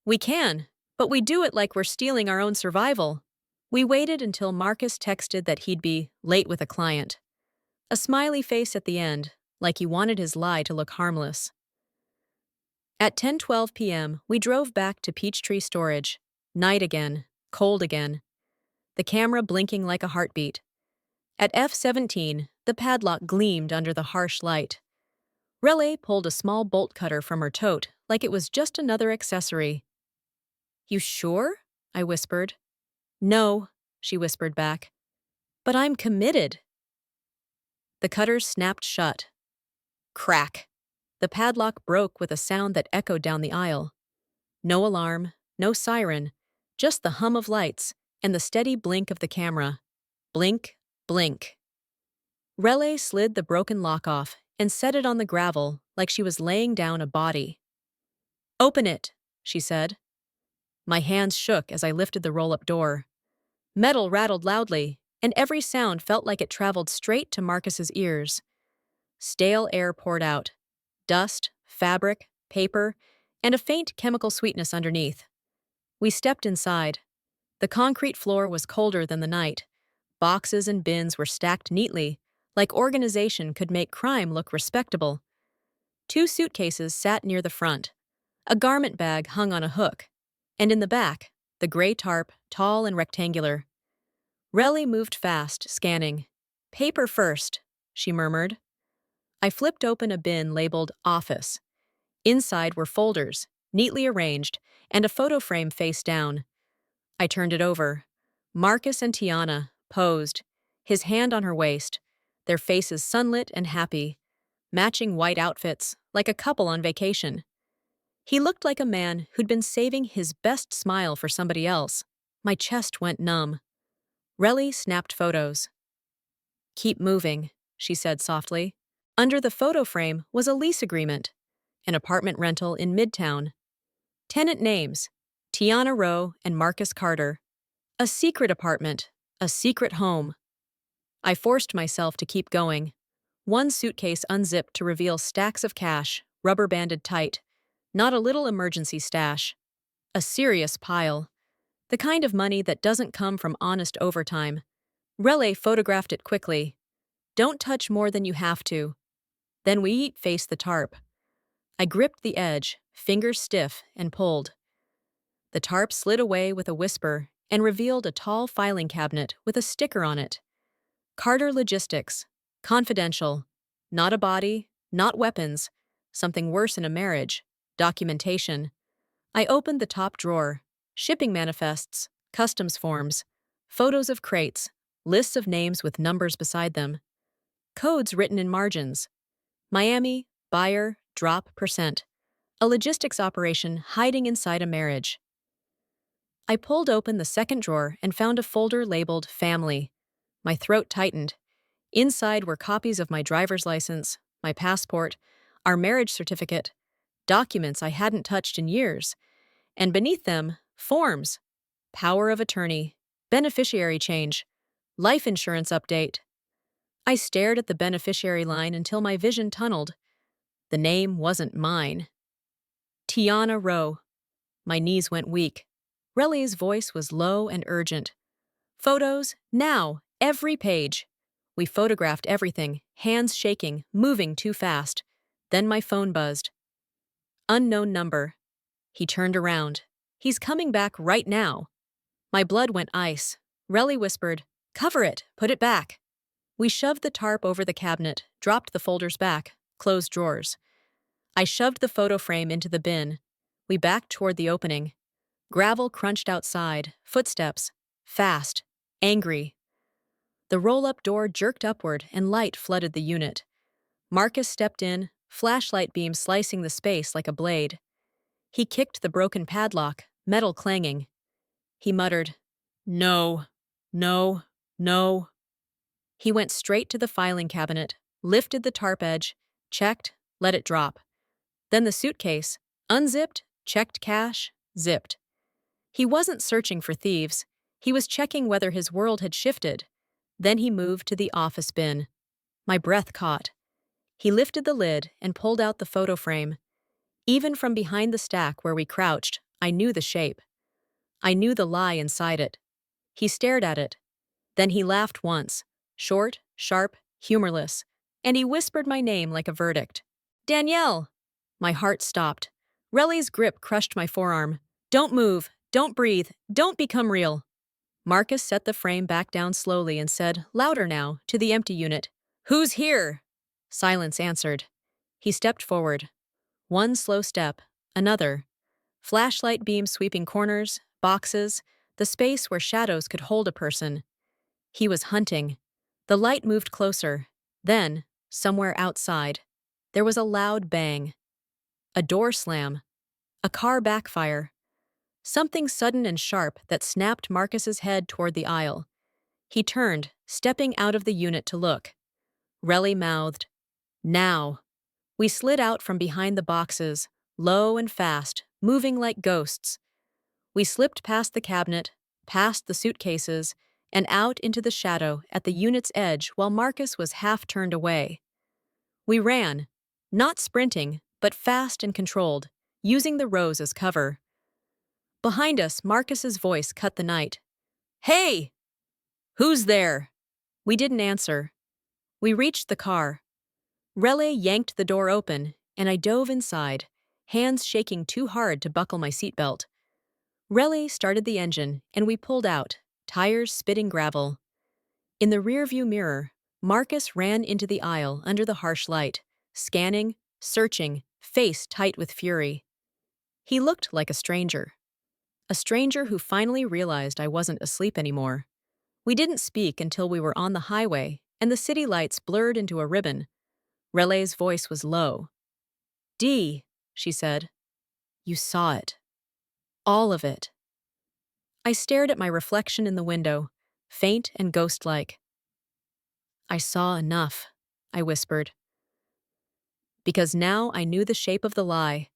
We can, but we do it like we're stealing our own survival. We waited until Marcus texted that he'd be late with a client. A smiley face at the end, like he wanted his lie to look harmless. At 10:12 p.m., we drove back to Peachtree Storage. Night again, cold again. The camera blinking like a heartbeat. At F-17, the padlock gleamed under the harsh light. Relay pulled a small bolt cutter from her tote like it was just another accessory. You sure? I whispered. No, she whispered back. But I'm committed. The cutter snapped shut. Crack. The padlock broke with a sound that echoed down the aisle. No alarm, no siren, just the hum of lights and the steady blink of the camera. Blink, blink. Relay slid the broken lock off and set it on the gravel like she was laying down a body. Open it, she said. My hands shook as I lifted the roll-up door. Metal rattled loudly, and every sound felt like it traveled straight to Marcus's ears. Stale air poured out. Dust, fabric, paper, and a faint chemical sweetness underneath. We stepped inside. The concrete floor was colder than the night. Boxes and bins were stacked neatly, like organization could make crime look respectable. 2 suitcases sat near the front. A garment bag hung on a hook, and in the back, the gray tarp, tall and rectangular. Relly moved fast, scanning. "Paper first," she murmured. I flipped open a bin labeled Office. Inside were folders, neatly arranged, and a photo frame face down. I turned it over. Marcus and Tiana posed, his hand on her waist, their faces sunlit and happy, matching white outfits, like a couple on vacation. He looked like a man who'd been saving his best smile for somebody else. My chest went numb. Relly snapped photos. "Keep moving," she said softly. Under the photo frame was a lease agreement, an apartment rental in Midtown. Tenant names, Tiana Rowe and Marcus Carter. A secret apartment, a secret home. I forced myself to keep going. One suitcase unzipped to reveal stacks of cash, rubber-banded tight. Not a little emergency stash. A serious pile. The kind of money that doesn't come from honest overtime. Relay photographed it quickly. "Don't touch more than you have to." Then we faced the tarp. I gripped the edge, fingers stiff, and pulled. The tarp slid away with a whisper and revealed a tall filing cabinet with a sticker on it. Carter Logistics. Confidential. Not a body, not weapons. Something worse in a marriage. Documentation. I opened the top drawer. Shipping manifests, customs forms, photos of crates, lists of names with numbers beside them. Codes written in margins. Miami, buyer, drop, %. A logistics operation hiding inside a marriage. I pulled open the second drawer and found a folder labeled Family. My throat tightened. Inside were copies of my driver's license, my passport, our marriage certificate, documents I hadn't touched in years, and beneath them, forms. Power of attorney, beneficiary change, life insurance update. I stared at the beneficiary line until my vision tunneled. The name wasn't mine. Tiana Rowe. My knees went weak. Relly's voice was low and urgent. "Photos, now, every page." We photographed everything, hands shaking, moving too fast. Then my phone buzzed. Unknown number. He turned around. "He's coming back right now." My blood went ice. Relly whispered, "Cover it, put it back." We shoved the tarp over the cabinet, dropped the folders back, closed drawers. I shoved the photo frame into the bin. We backed toward the opening. Gravel crunched outside, footsteps, fast, angry. The roll-up door jerked upward and light flooded the unit. Marcus stepped in, flashlight beam slicing the space like a blade. He kicked the broken padlock, metal clanging. He muttered, "No, no, no." He went straight to the filing cabinet, lifted the tarp edge, checked, let it drop. Then the suitcase, unzipped, checked cash, zipped. He wasn't searching for thieves. He was checking whether his world had shifted. Then he moved to the office bin. My breath caught. He lifted the lid and pulled out the photo frame. Even from behind the stack where we crouched, I knew the shape. I knew the lie inside it. He stared at it. Then he laughed once, short, sharp, humorless, and he whispered my name like a verdict. "Danielle!" My heart stopped. Relly's grip crushed my forearm. "Don't move, don't breathe, don't become real." Marcus set the frame back down slowly and said, louder now, to the empty unit, "Who's here?" Silence answered. He stepped forward. One slow step, another. Flashlight beam sweeping corners, boxes, the space where shadows could hold a person. He was hunting. The light moved closer. Then, somewhere outside, there was a loud bang. A door slam. A car backfire. Something sudden and sharp that snapped Marcus's head toward the aisle. He turned, stepping out of the unit to look. Relly mouthed, "Now." We slid out from behind the boxes, low and fast, moving like ghosts. We slipped past the cabinet, past the suitcases, and out into the shadow at the unit's edge while Marcus was half turned away. We ran, not sprinting, but fast and controlled, using the rows as cover. Behind us, Marcus's voice cut the night. "Hey! Who's there?" We didn't answer. We reached the car. Relay yanked the door open, and I dove inside, hands shaking too hard to buckle my seatbelt. Relay started the engine, and we pulled out, tires spitting gravel. In the rearview mirror, Marcus ran into the aisle under the harsh light, scanning, searching, face tight with fury. He looked like a stranger. A stranger who finally realized I wasn't asleep anymore. We didn't speak until we were on the highway, and the city lights blurred into a ribbon. Relay's voice was low. "Dee," she said. "You saw it. All of it." I stared at my reflection in the window, faint and ghost-like. "I saw enough," I whispered. Because now I knew the shape of the lie.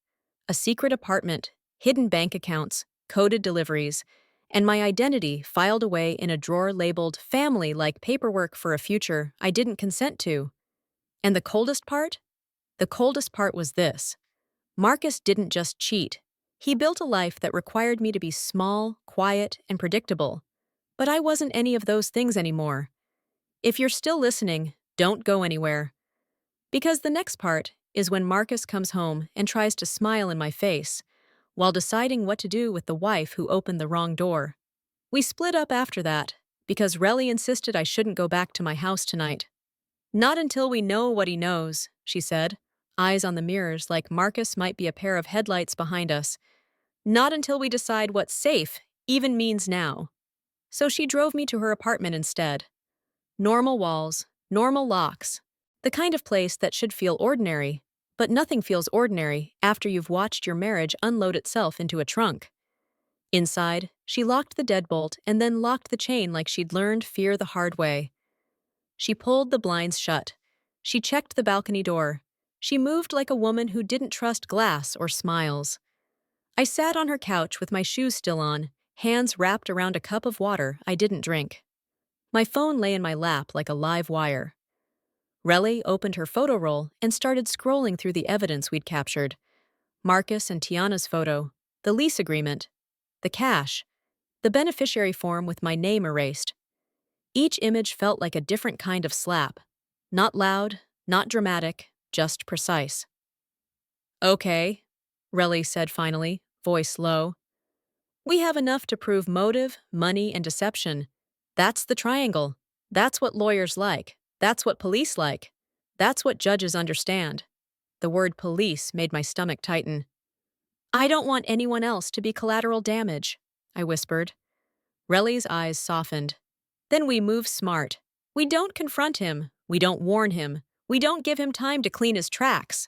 A secret apartment, hidden bank accounts, coded deliveries, and my identity filed away in a drawer labeled family like paperwork for a future I didn't consent to. And the coldest part? The coldest part was this. Marcus didn't just cheat. He built a life that required me to be small, quiet, and predictable. But I wasn't any of those things anymore. If you're still listening, don't go anywhere. Because the next part is when Marcus comes home and tries to smile in my face, while deciding what to do with the wife who opened the wrong door. We split up after that, because Relly insisted I shouldn't go back to my house tonight. "Not until we know what he knows," she said, eyes on the mirrors like Marcus might be a pair of headlights behind us. "Not until we decide what safe even means now." So she drove me to her apartment instead. Normal walls, normal locks, the kind of place that should feel ordinary, but nothing feels ordinary after you've watched your marriage unload itself into a trunk. Inside, she locked the deadbolt and then locked the chain like she'd learned fear the hard way. She pulled the blinds shut. She checked the balcony door. She moved like a woman who didn't trust glass or smiles. I sat on her couch with my shoes still on, hands wrapped around a cup of water I didn't drink. My phone lay in my lap like a live wire. Relly opened her photo roll and started scrolling through the evidence we'd captured. Marcus and Tiana's photo, the lease agreement, the cash, the beneficiary form with my name erased. Each image felt like a different kind of slap. Not loud, not dramatic, just precise. "Okay," Relly said finally, voice low. "We have enough to prove motive, money, and deception. That's the triangle. That's what lawyers like. That's what police like. That's what judges understand." The word police made my stomach tighten. "I don't want anyone else to be collateral damage," I whispered. Relly's eyes softened. "Then we move smart. We don't confront him. We don't warn him. We don't give him time to clean his tracks."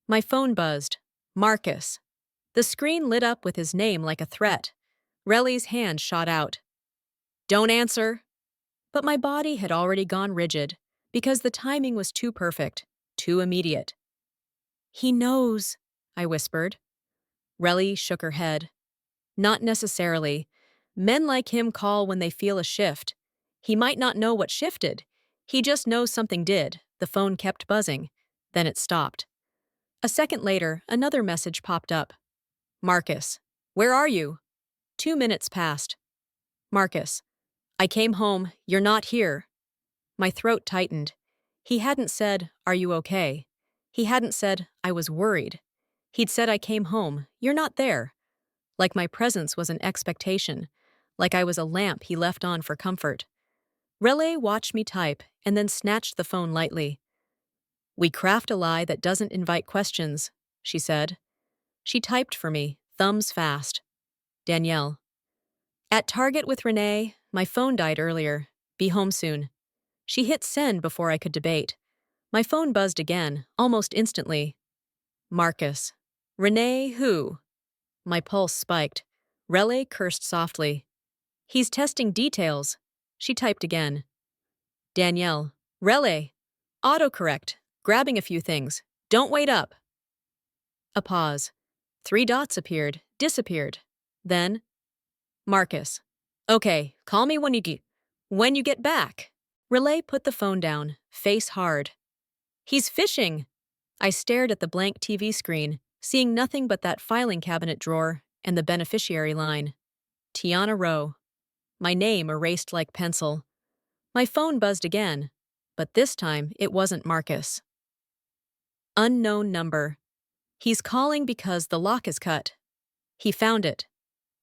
My phone buzzed. Marcus. The screen lit up with his name like a threat. Relly's hand shot out. "Don't answer." But my body had already gone rigid, because the timing was too perfect, too immediate. "He knows," I whispered. Relly shook her head. "Not necessarily. Men like him call when they feel a shift. He might not know what shifted. He just knows something did." The phone kept buzzing. Then it stopped. A second later, another message popped up. "Marcus, where are you?" 2 minutes passed. "Marcus, I came home. You're not here." My throat tightened. He hadn't said, "Are you okay?" He hadn't said, "I was worried." He'd said, "I came home. You're not there." Like my presence was an expectation. Like I was a lamp he left on for comfort. Relay watched me type and then snatched the phone lightly. "We craft a lie that doesn't invite questions," she said. She typed for me, thumbs fast. "Danielle. At Target with Renee. My phone died earlier. Be home soon." She hit send before I could debate. My phone buzzed again, almost instantly. "Marcus. Renee who?" My pulse spiked. Relay cursed softly. "He's testing details." She typed again. "Danielle. Relay. Autocorrect. Grabbing a few things. Don't wait up." A pause. 3 dots appeared, disappeared. Then, "Marcus. Okay, call me when you get back." Relay put the phone down, face hard. "He's fishing." I stared at the blank TV screen, seeing nothing but that filing cabinet drawer and the beneficiary line. Tiana Rowe. My name erased like pencil. My phone buzzed again, but this time it wasn't Marcus. Unknown number. He's calling because the lock is cut. He found it.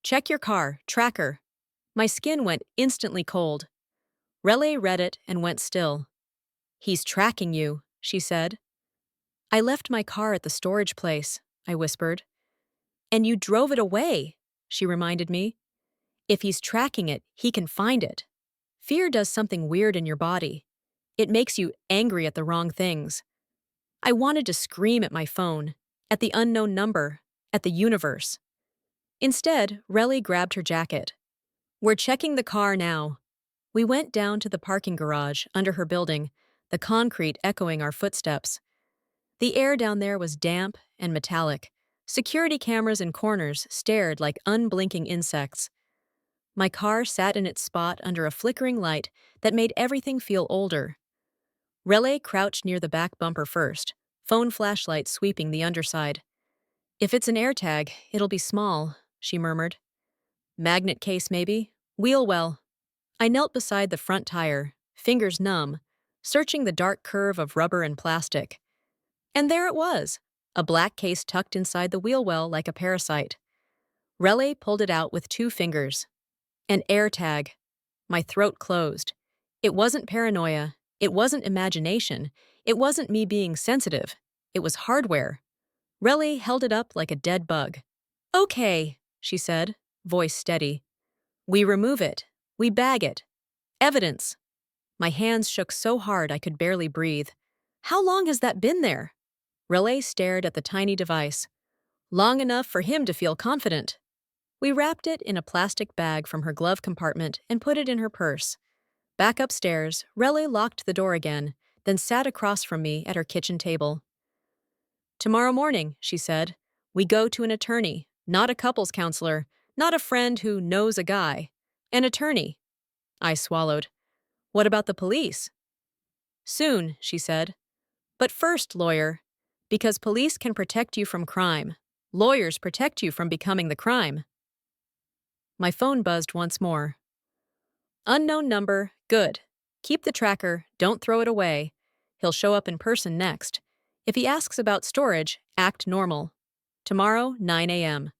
Check your car, tracker. My skin went instantly cold. Relay read it and went still. He's tracking you, she said. I left my car at the storage place, I whispered. And you drove it away, she reminded me. If he's tracking it, he can find it. Fear does something weird in your body. It makes you angry at the wrong things. I wanted to scream at my phone, at the unknown number, at the universe. Instead, Relly grabbed her jacket. We're checking the car now. We went down to the parking garage under her building, the concrete echoing our footsteps. The air down there was damp and metallic. Security cameras in corners stared like unblinking insects. My car sat in its spot under a flickering light that made everything feel older. Relay crouched near the back bumper first, phone flashlight sweeping the underside. If it's an AirTag, it'll be small, she murmured. Magnet case, maybe? Wheel well. I knelt beside the front tire, fingers numb, searching the dark curve of rubber and plastic. And there it was, a black case tucked inside the wheel well like a parasite. Relay pulled it out with 2 fingers. An AirTag. My throat closed. It wasn't paranoia. It wasn't imagination. It wasn't me being sensitive. It was hardware. Relay held it up like a dead bug. Okay, she said, voice steady. We remove it. We bag it. Evidence. My hands shook so hard I could barely breathe. How long has that been there? Relay stared at the tiny device. Long enough for him to feel confident. We wrapped it in a plastic bag from her glove compartment and put it in her purse. Back upstairs, Relay locked the door again, then sat across from me at her kitchen table. Tomorrow morning, she said, we go to an attorney, not a couples counselor, not a friend who knows a guy. An attorney. I swallowed. What about the police? Soon, she said. But first, lawyer, because police can protect you from crime. Lawyers protect you from becoming the crime. My phone buzzed once more. Unknown number, good. Keep the tracker, don't throw it away. He'll show up in person next. If he asks about storage, act normal. Tomorrow, 9 a.m.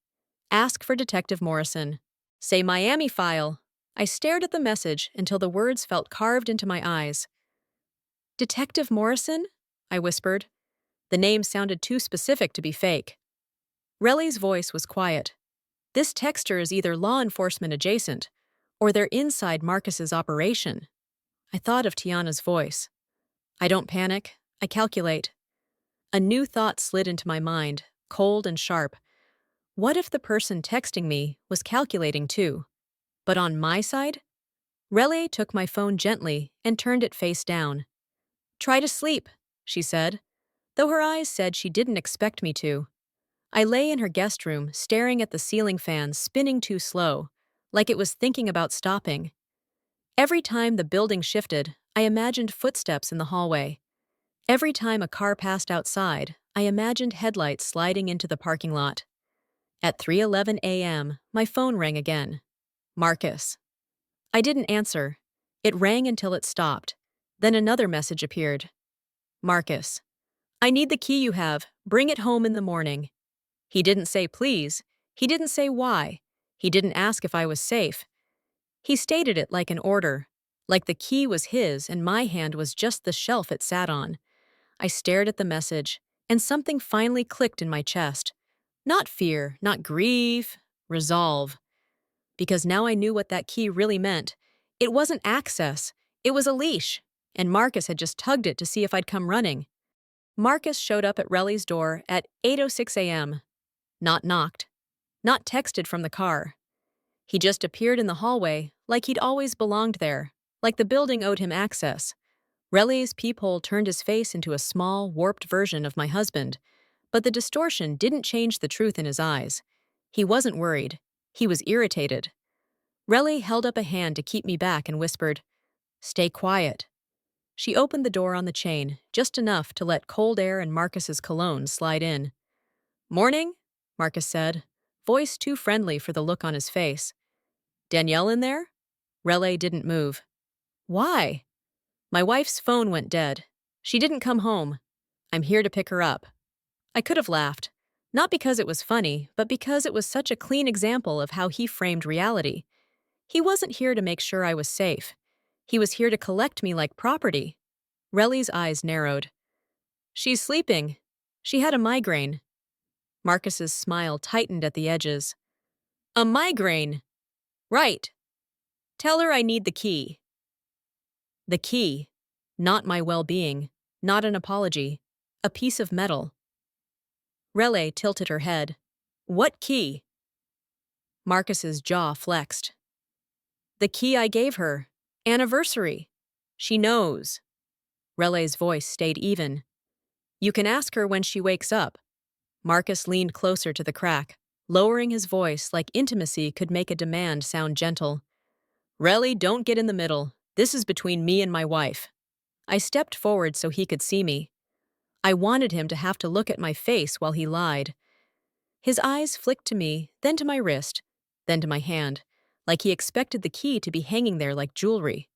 Ask for Detective Morrison. Say Miami file. I stared at the message until the words felt carved into my eyes. Detective Morrison? I whispered. The name sounded too specific to be fake. Relly's voice was quiet. This texter is either law enforcement adjacent, or they're inside Marcus's operation. I thought of Tiana's voice. I don't panic, I calculate. A new thought slid into my mind, cold and sharp. What if the person texting me was calculating too? But on my side? Relay took my phone gently and turned it face down. Try to sleep, she said, though her eyes said she didn't expect me to. I lay in her guest room, staring at the ceiling fan spinning too slow, like it was thinking about stopping. Every time the building shifted, I imagined footsteps in the hallway. Every time a car passed outside, I imagined headlights sliding into the parking lot. At 3:11 a.m., my phone rang again. Marcus. I didn't answer. It rang until it stopped. Then another message appeared. Marcus. I need the key you have. Bring it home in the morning. He didn't say please. He didn't say why. He didn't ask if I was safe. He stated it like an order, like the key was his and my hand was just the shelf it sat on. I stared at the message, and something finally clicked in my chest. Not fear, not grief, resolve. Because now I knew what that key really meant. It wasn't access, it was a leash, and Marcus had just tugged it to see if I'd come running. Marcus showed up at Relly's door at 8:06 a.m. Not knocked. Not texted from the car. He just appeared in the hallway like he'd always belonged there, like the building owed him access. Relly's peephole turned his face into a small, warped version of my husband, but the distortion didn't change the truth in his eyes. He wasn't worried. He was irritated. Relly held up a hand to keep me back and whispered, Stay quiet. She opened the door on the chain, just enough to let cold air and Marcus's cologne slide in. Morning, Marcus said, voice too friendly for the look on his face. Danielle in there? Relay didn't move. Why? My wife's phone went dead. She didn't come home. I'm here to pick her up. I could have laughed. Not because it was funny, but because it was such a clean example of how he framed reality. He wasn't here to make sure I was safe. He was here to collect me like property. Relly's eyes narrowed. She's sleeping. She had a migraine. Marcus's smile tightened at the edges. A migraine. Right. Tell her I need the key. The key. Not my well-being. Not an apology. A piece of metal. Relle tilted her head. What key? Marcus's jaw flexed. The key I gave her. Anniversary. She knows. Relle's voice stayed even. You can ask her when she wakes up. Marcus leaned closer to the crack, lowering his voice like intimacy could make a demand sound gentle. Relle, don't get in the middle. This is between me and my wife. I stepped forward so he could see me. I wanted him to have to look at my face while he lied. His eyes flicked to me, then to my wrist, then to my hand, like he expected the key to be hanging there like jewelry.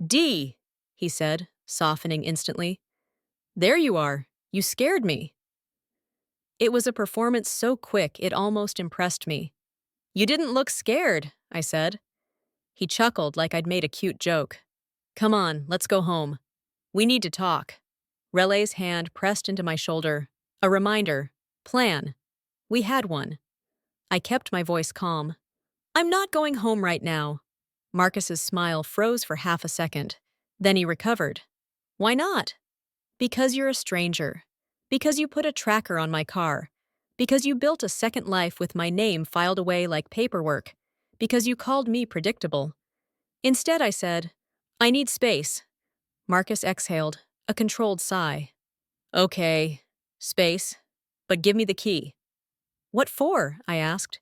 D, he said, softening instantly. There you are. You scared me. It was a performance so quick it almost impressed me. You didn't look scared, I said. He chuckled like I'd made a cute joke. Come on, let's go home. We need to talk. Relle's hand pressed into my shoulder. A reminder. Plan. We had one. I kept my voice calm. I'm not going home right now. Marcus's smile froze for half a second. Then he recovered. Why not? Because you're a stranger. Because you put a tracker on my car. Because you built a second life with my name filed away like paperwork. Because you called me predictable. Instead, I said, I need space. Marcus exhaled, a controlled sigh. Okay, space, but give me the key. What for? I asked.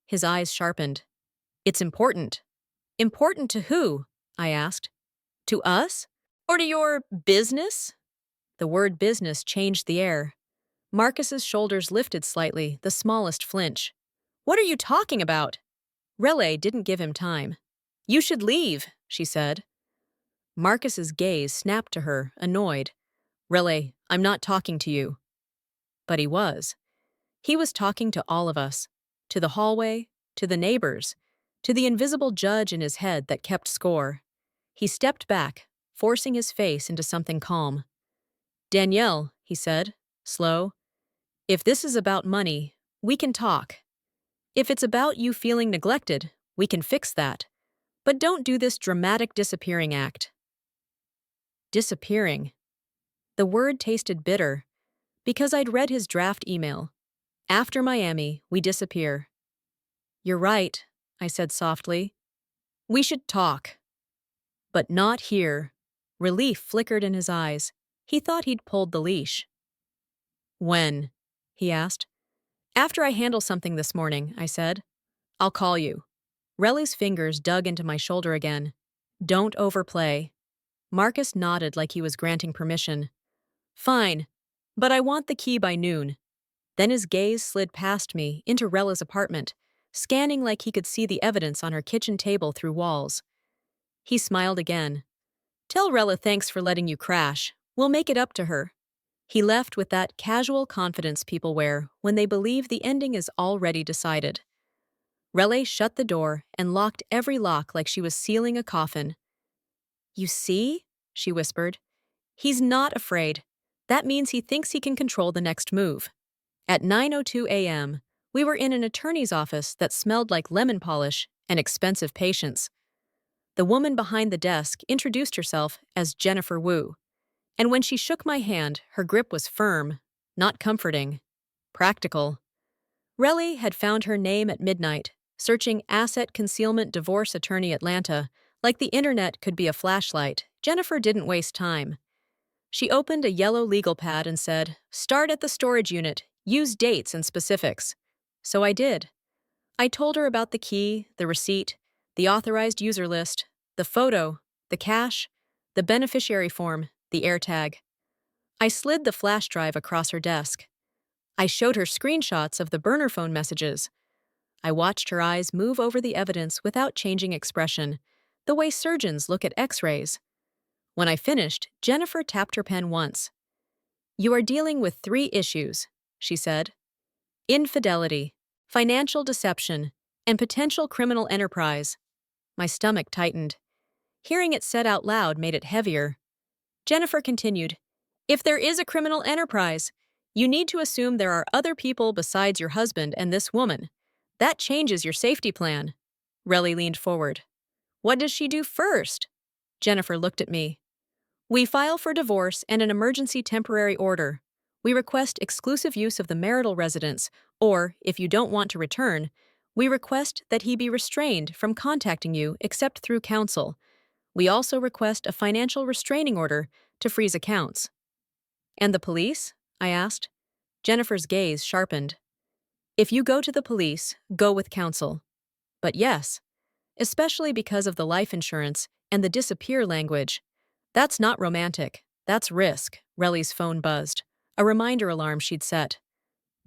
His eyes sharpened. It's important. Important to who? I asked. To us? Or to your business? The word business changed the air. Marcus's shoulders lifted slightly, the smallest flinch. What are you talking about? Relle didn't give him time. You should leave, she said. Marcus's gaze snapped to her, annoyed. Relle, I'm not talking to you. But he was. He was talking to all of us. To the hallway, to the neighbors, to the invisible judge in his head that kept score. He stepped back, forcing his face into something calm. Danielle, he said, slow, if this is about money, we can talk. If it's about you feeling neglected, we can fix that. But don't do this dramatic disappearing act. Disappearing. The word tasted bitter, because I'd read his draft email. After Miami, we disappear. You're right, I said softly. We should talk. But not here. Relief flickered in his eyes. He thought he'd pulled the leash. When? He asked. After I handle something this morning, I said. I'll call you. Relle's fingers dug into my shoulder again. Don't overplay. Marcus nodded like he was granting permission. Fine, but I want the key by noon. Then his gaze slid past me into Relle's apartment, scanning like he could see the evidence on her kitchen table through walls. He smiled again. Tell Relle thanks for letting you crash. We'll make it up to her. He left with that casual confidence people wear when they believe the ending is already decided. Relle shut the door and locked every lock like she was sealing a coffin. You see? She whispered. He's not afraid. That means he thinks he can control the next move. At 9:02 a.m., we were in an attorney's office that smelled like lemon polish and expensive patience. The woman behind the desk introduced herself as Jennifer Wu, and when she shook my hand, her grip was firm, not comforting, practical. Relle had found her name at midnight, searching Asset Concealment Divorce Attorney Atlanta. Like the internet could be a flashlight, Jennifer didn't waste time. She opened a yellow legal pad and said, Start at the storage unit, use dates and specifics. So I did. I told her about the key, the receipt, the authorized user list, the photo, the cash, the beneficiary form, the AirTag. I slid the flash drive across her desk. I showed her screenshots of the burner phone messages. I watched her eyes move over the evidence without changing expression, the way surgeons look at X-rays. When I finished, Jennifer tapped her pen once. You are dealing with 3 issues, she said. infidelity, financial deception, and potential criminal enterprise. My stomach tightened. Hearing it said out loud made it heavier. Jennifer continued, "If there is a criminal enterprise, you need to assume there are other people besides your husband and this woman. That changes your safety plan." Relly leaned forward. "What does she do first?" Jennifer looked at me. "We file for divorce and an emergency temporary order. We request exclusive use of the marital residence, or, if you don't want to return, we request that he be restrained from contacting you except through counsel. We also request a financial restraining order to freeze accounts." "And the police?" I asked. Jennifer's gaze sharpened. "If you go to the police, go with counsel." "But yes, especially because of the life insurance and the disappear language. That's not romantic. That's risk." Relly's phone buzzed, a reminder alarm she'd set.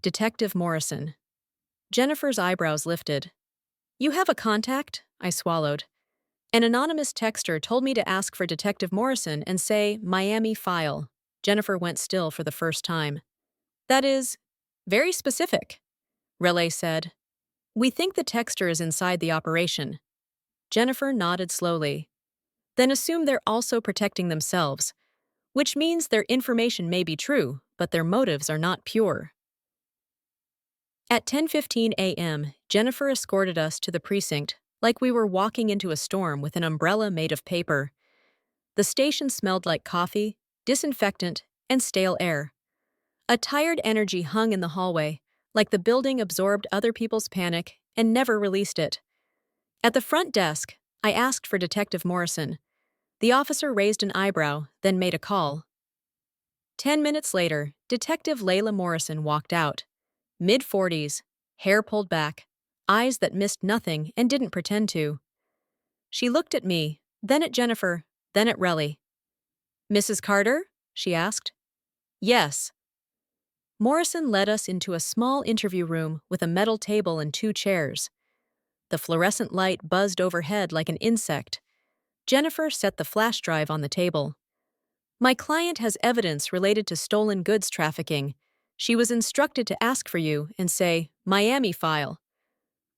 Detective Morrison. Jennifer's eyebrows lifted. "You have a contact?" I swallowed. "An anonymous texter told me to ask for Detective Morrison and say, Miami file." Jennifer went still for the first time. "That is very specific," Relay said. "We think the texter is inside the operation." Jennifer nodded slowly. "Then assume they're also protecting themselves, which means their information may be true, but their motives are not pure." At 10:15 a.m., Jennifer escorted us to the precinct like we were walking into a storm with an umbrella made of paper. The station smelled like coffee, disinfectant, and stale air. A tired energy hung in the hallway, like the building absorbed other people's panic and never released it. At the front desk, I asked for Detective Morrison. The officer raised an eyebrow, then made a call. 10 minutes later, Detective Layla Morrison walked out. Mid-40s, hair pulled back, eyes that missed nothing and didn't pretend to. She looked at me, then at Jennifer, then at Relly. "Mrs. Carter?" she asked. "Yes." Morrison led us into a small interview room with a metal table and 2 chairs. The fluorescent light buzzed overhead like an insect. Jennifer set the flash drive on the table. "My client has evidence related to stolen goods trafficking. She was instructed to ask for you and say, Miami file."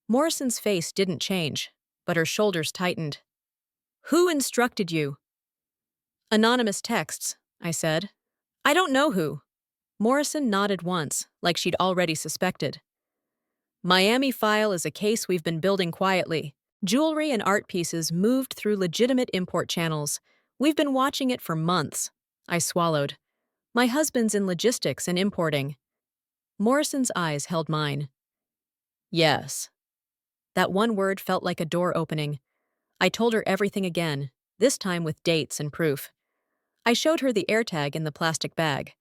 Morrison's face didn't change, but her shoulders tightened. "Who instructed you?" "Anonymous texts," I said. "I don't know who." Morrison nodded once, like she'd already suspected. "Miami file is a case we've been building quietly. Jewelry and art pieces moved through legitimate import channels. We've been watching it for months." I swallowed. "My husband's in logistics and importing." Morrison's eyes held mine. "Yes." That one word felt like a door opening. I told her everything again, this time with dates and proof. I showed her the AirTag in the plastic bag.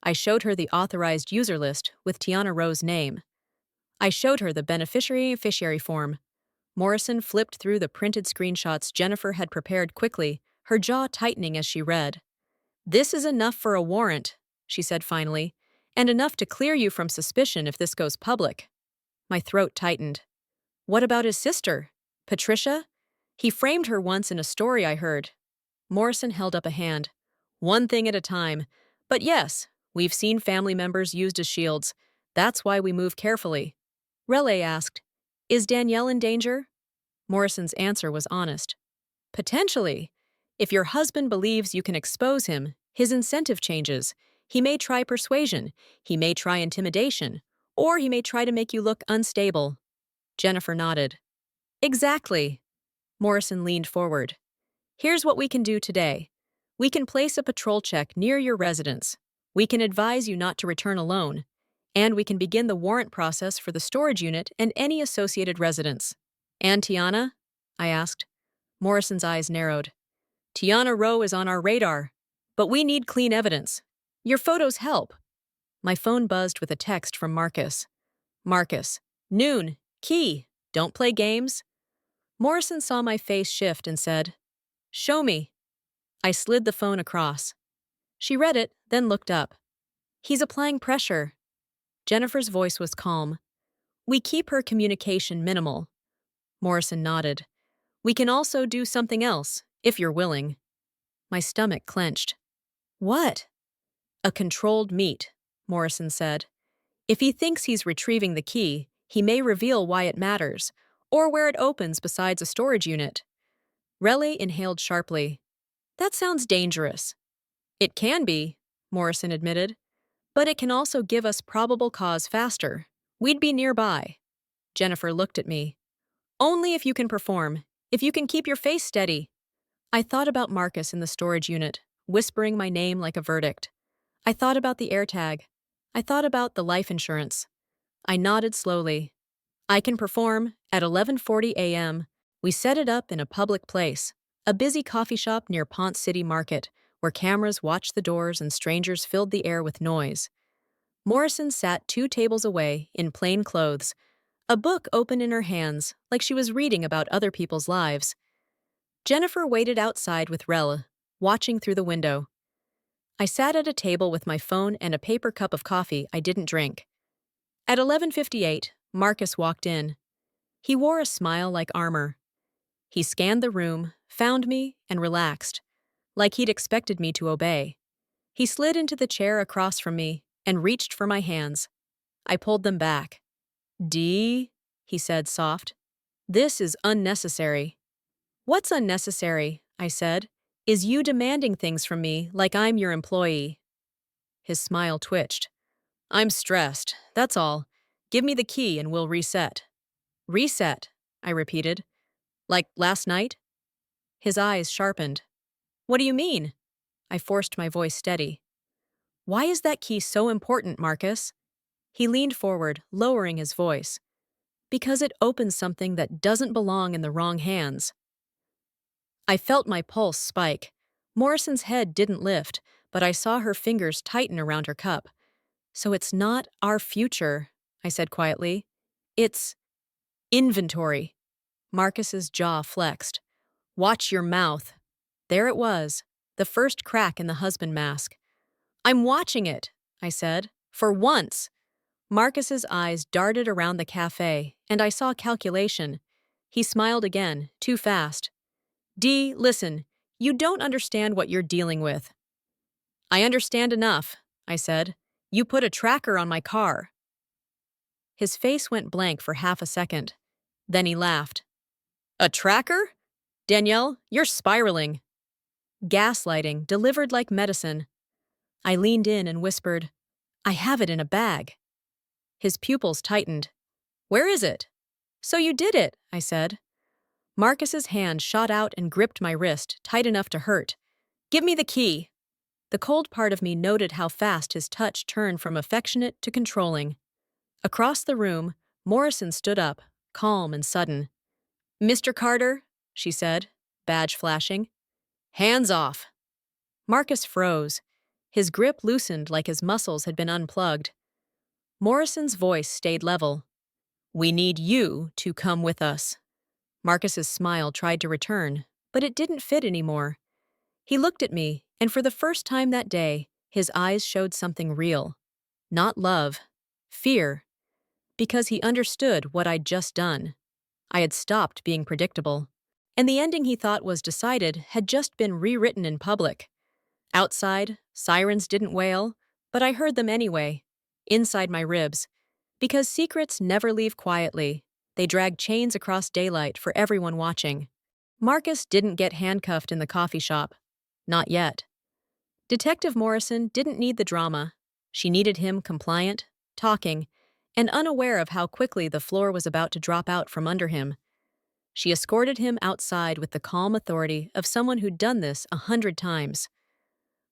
I showed her the authorized user list with Tiana Rowe's name. I showed her the beneficiary form. Morrison flipped through the printed screenshots Jennifer had prepared quickly, her jaw tightening as she read. "This is enough for a warrant," she said finally, "and enough to clear you from suspicion if this goes public." My throat tightened. "What about his sister? Patricia? He framed her once in a story I heard." Morrison held up a hand. "One thing at a time. But yes, we've seen family members used as shields. That's why we move carefully." Relay asked, "Is Danielle in danger?" Morrison's answer was honest. "Potentially. If your husband believes you can expose him, his incentive changes. He may try persuasion, he may try intimidation, or he may try to make you look unstable." Jennifer nodded. "Exactly." Morrison leaned forward. "Here's what we can do today. We can place a patrol check near your residence. We can advise you not to return alone. And we can begin the warrant process for the storage unit and any associated residents." "And Tiana?" I asked. Morrison's eyes narrowed. "Tiana Rowe is on our radar. But we need clean evidence. Your photos help." My phone buzzed with a text from Marcus. "Marcus, noon, key, don't play games." Morrison saw my face shift and said, "Show me." I slid the phone across. She read it, then looked up. "He's applying pressure." Jennifer's voice was calm. "We keep her communication minimal." Morrison nodded. "We can also do something else, if you're willing." My stomach clenched. "What?" "A controlled meet," Morrison said. If he thinks he's retrieving the key, he may reveal why it matters, or where it opens besides a storage unit. Relly inhaled sharply. That sounds dangerous. It can be, Morrison admitted, but it can also give us probable cause faster. We'd be nearby. Jennifer looked at me. Only if you can perform, if you can keep your face steady. I thought about Marcus in the storage unit, whispering my name like a verdict. I thought about the AirTag. I thought about the life insurance. I nodded slowly. I can perform. At 11:40 a.m., we set it up in a public place, a busy coffee shop near Ponce City Market, where cameras watched the doors and strangers filled the air with noise. Morrison sat 2 tables away, in plain clothes, a book open in her hands, like she was reading about other people's lives. Jennifer waited outside with Rel, watching through the window. I sat at a table with my phone and a paper cup of coffee I didn't drink. At 11:58, Marcus walked in. He wore a smile like armor. He scanned the room, found me, and relaxed, like he'd expected me to obey. He slid into the chair across from me and reached for my hands. I pulled them back. "Dee," he said, soft. "This is unnecessary." "What's unnecessary," I said, "is you demanding things from me like I'm your employee." His smile twitched. "I'm stressed, that's all. Give me the key and we'll reset." "Reset," I repeated. "Like last night?" His eyes sharpened. "What do you mean?" I forced my voice steady. "Why is that key so important, Marcus?" He leaned forward, lowering his voice. "Because it opens something that doesn't belong in the wrong hands." I felt my pulse spike. Morrison's head didn't lift, but I saw her fingers tighten around her cup. "So it's not our future," I said quietly. "It's inventory." Marcus's jaw flexed. "Watch your mouth." There it was, the first crack in the husband mask. "I'm watching it," I said. "For once." Marcus's eyes darted around the cafe, and I saw calculation. He smiled again, too fast. "Dee, listen, you don't understand what you're dealing with." "I understand enough," I said. "You put a tracker on my car." His face went blank for half a second. Then he laughed. "A tracker? Danielle, you're spiraling." Gaslighting, delivered like medicine. I leaned in and whispered, "I have it in a bag." His pupils tightened. "Where is it?" "So you did it," I said. Marcus's hand shot out and gripped my wrist, tight enough to hurt. "Give me the key." The cold part of me noted how fast his touch turned from affectionate to controlling. Across the room, Morrison stood up, calm and sudden. "Mr. Carter," she said, badge flashing. "Hands off." Marcus froze. His grip loosened like his muscles had been unplugged. Morrison's voice stayed level. "We need you to come with us." Marcus's smile tried to return, but it didn't fit anymore. He looked at me, and for the first time that day, his eyes showed something real. Not love. Fear. Because he understood what I'd just done. I had stopped being predictable. And the ending he thought was decided had just been rewritten in public. Outside, sirens didn't wail, but I heard them anyway, inside my ribs. Because secrets never leave quietly. They drag chains across daylight for everyone watching. Marcus didn't get handcuffed in the coffee shop. Not yet. Detective Morrison didn't need the drama. She needed him compliant, talking, and unaware of how quickly the floor was about to drop out from under him. She escorted him outside with the calm authority of someone who'd done this 100 times.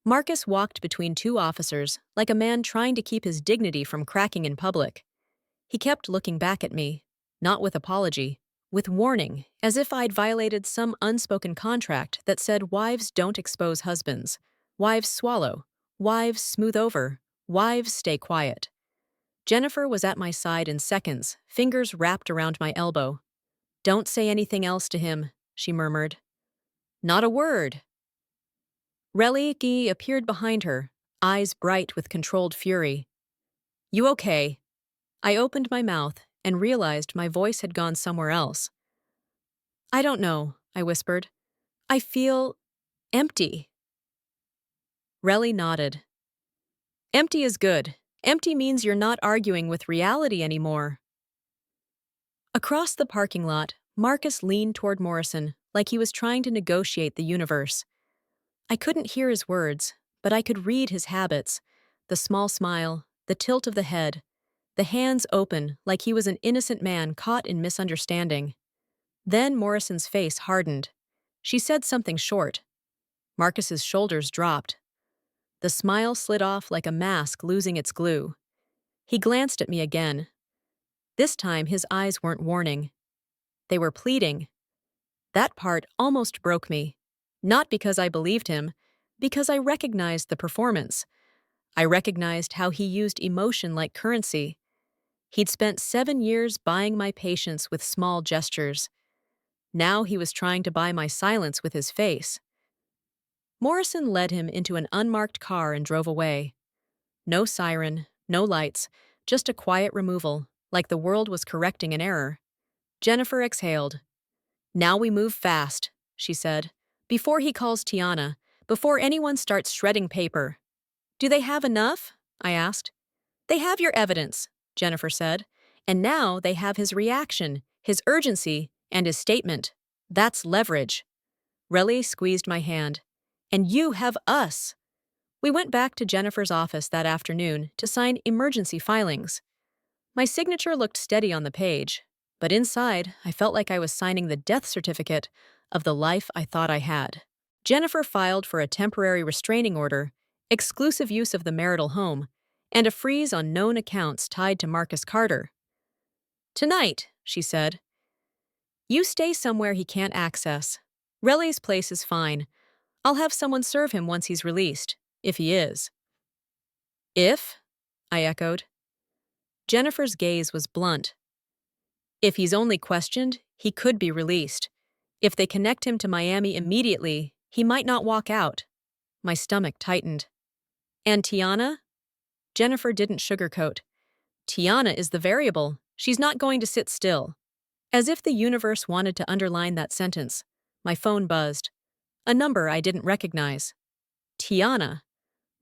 Marcus walked between 2 officers, like a man trying to keep his dignity from cracking in public. He kept looking back at me, not with apology, with warning, as if I'd violated some unspoken contract that said wives don't expose husbands, wives swallow, wives smooth over, wives stay quiet. Jennifer was at my side in seconds, fingers wrapped around my elbow. "Don't say anything else to him," she murmured. "Not a word." Reliki appeared behind her, eyes bright with controlled fury. "You okay?" I opened my mouth and realized my voice had gone somewhere else. "I don't know," I whispered. "I feel empty." Relly nodded. "Empty is good. Empty means you're not arguing with reality anymore. Across the parking lot, Marcus leaned toward Morrison like he was trying to negotiate the universe. I couldn't hear his words, but I could read his habits: the small smile, the tilt of the head, the hands open like he was an innocent man caught in misunderstanding. Then Morrison's face hardened. She said something short. Marcus's shoulders dropped. The smile slid off like a mask losing its glue. He glanced at me again. This time his eyes weren't warning. They were pleading. That part almost broke me. Not because I believed him, because I recognized the performance. I recognized how he used emotion like currency. He'd spent 7 years buying my patience with small gestures. Now he was trying to buy my silence with his face. Morrison led him into an unmarked car and drove away. No siren, no lights, just a quiet removal, like the world was correcting an error. Jennifer exhaled. "Now we move fast," she said. "Before he calls Tiana, before anyone starts shredding paper." "Do they have enough?" I asked. "They have your evidence," Jennifer said. "And now they have his reaction, his urgency, and his statement. That's leverage." Relly squeezed my hand. "And you have us." We went back to Jennifer's office that afternoon to sign emergency filings. My signature looked steady on the page, but inside I felt like I was signing the death certificate of the life I thought I had. Jennifer filed for a temporary restraining order, exclusive use of the marital home, and a freeze on known accounts tied to Marcus Carter. "Tonight," she said, "you stay somewhere he can't access. Relly's place is fine. I'll have someone serve him once he's released, if he is." "If?" I echoed. Jennifer's gaze was blunt. "If he's only questioned, he could be released. If they connect him to Miami immediately, he might not walk out." My stomach tightened. "And Tiana?" Jennifer didn't sugarcoat. "Tiana is the variable. She's not going to sit still." As if the universe wanted to underline that sentence, my phone buzzed. A number I didn't recognize. Tiana.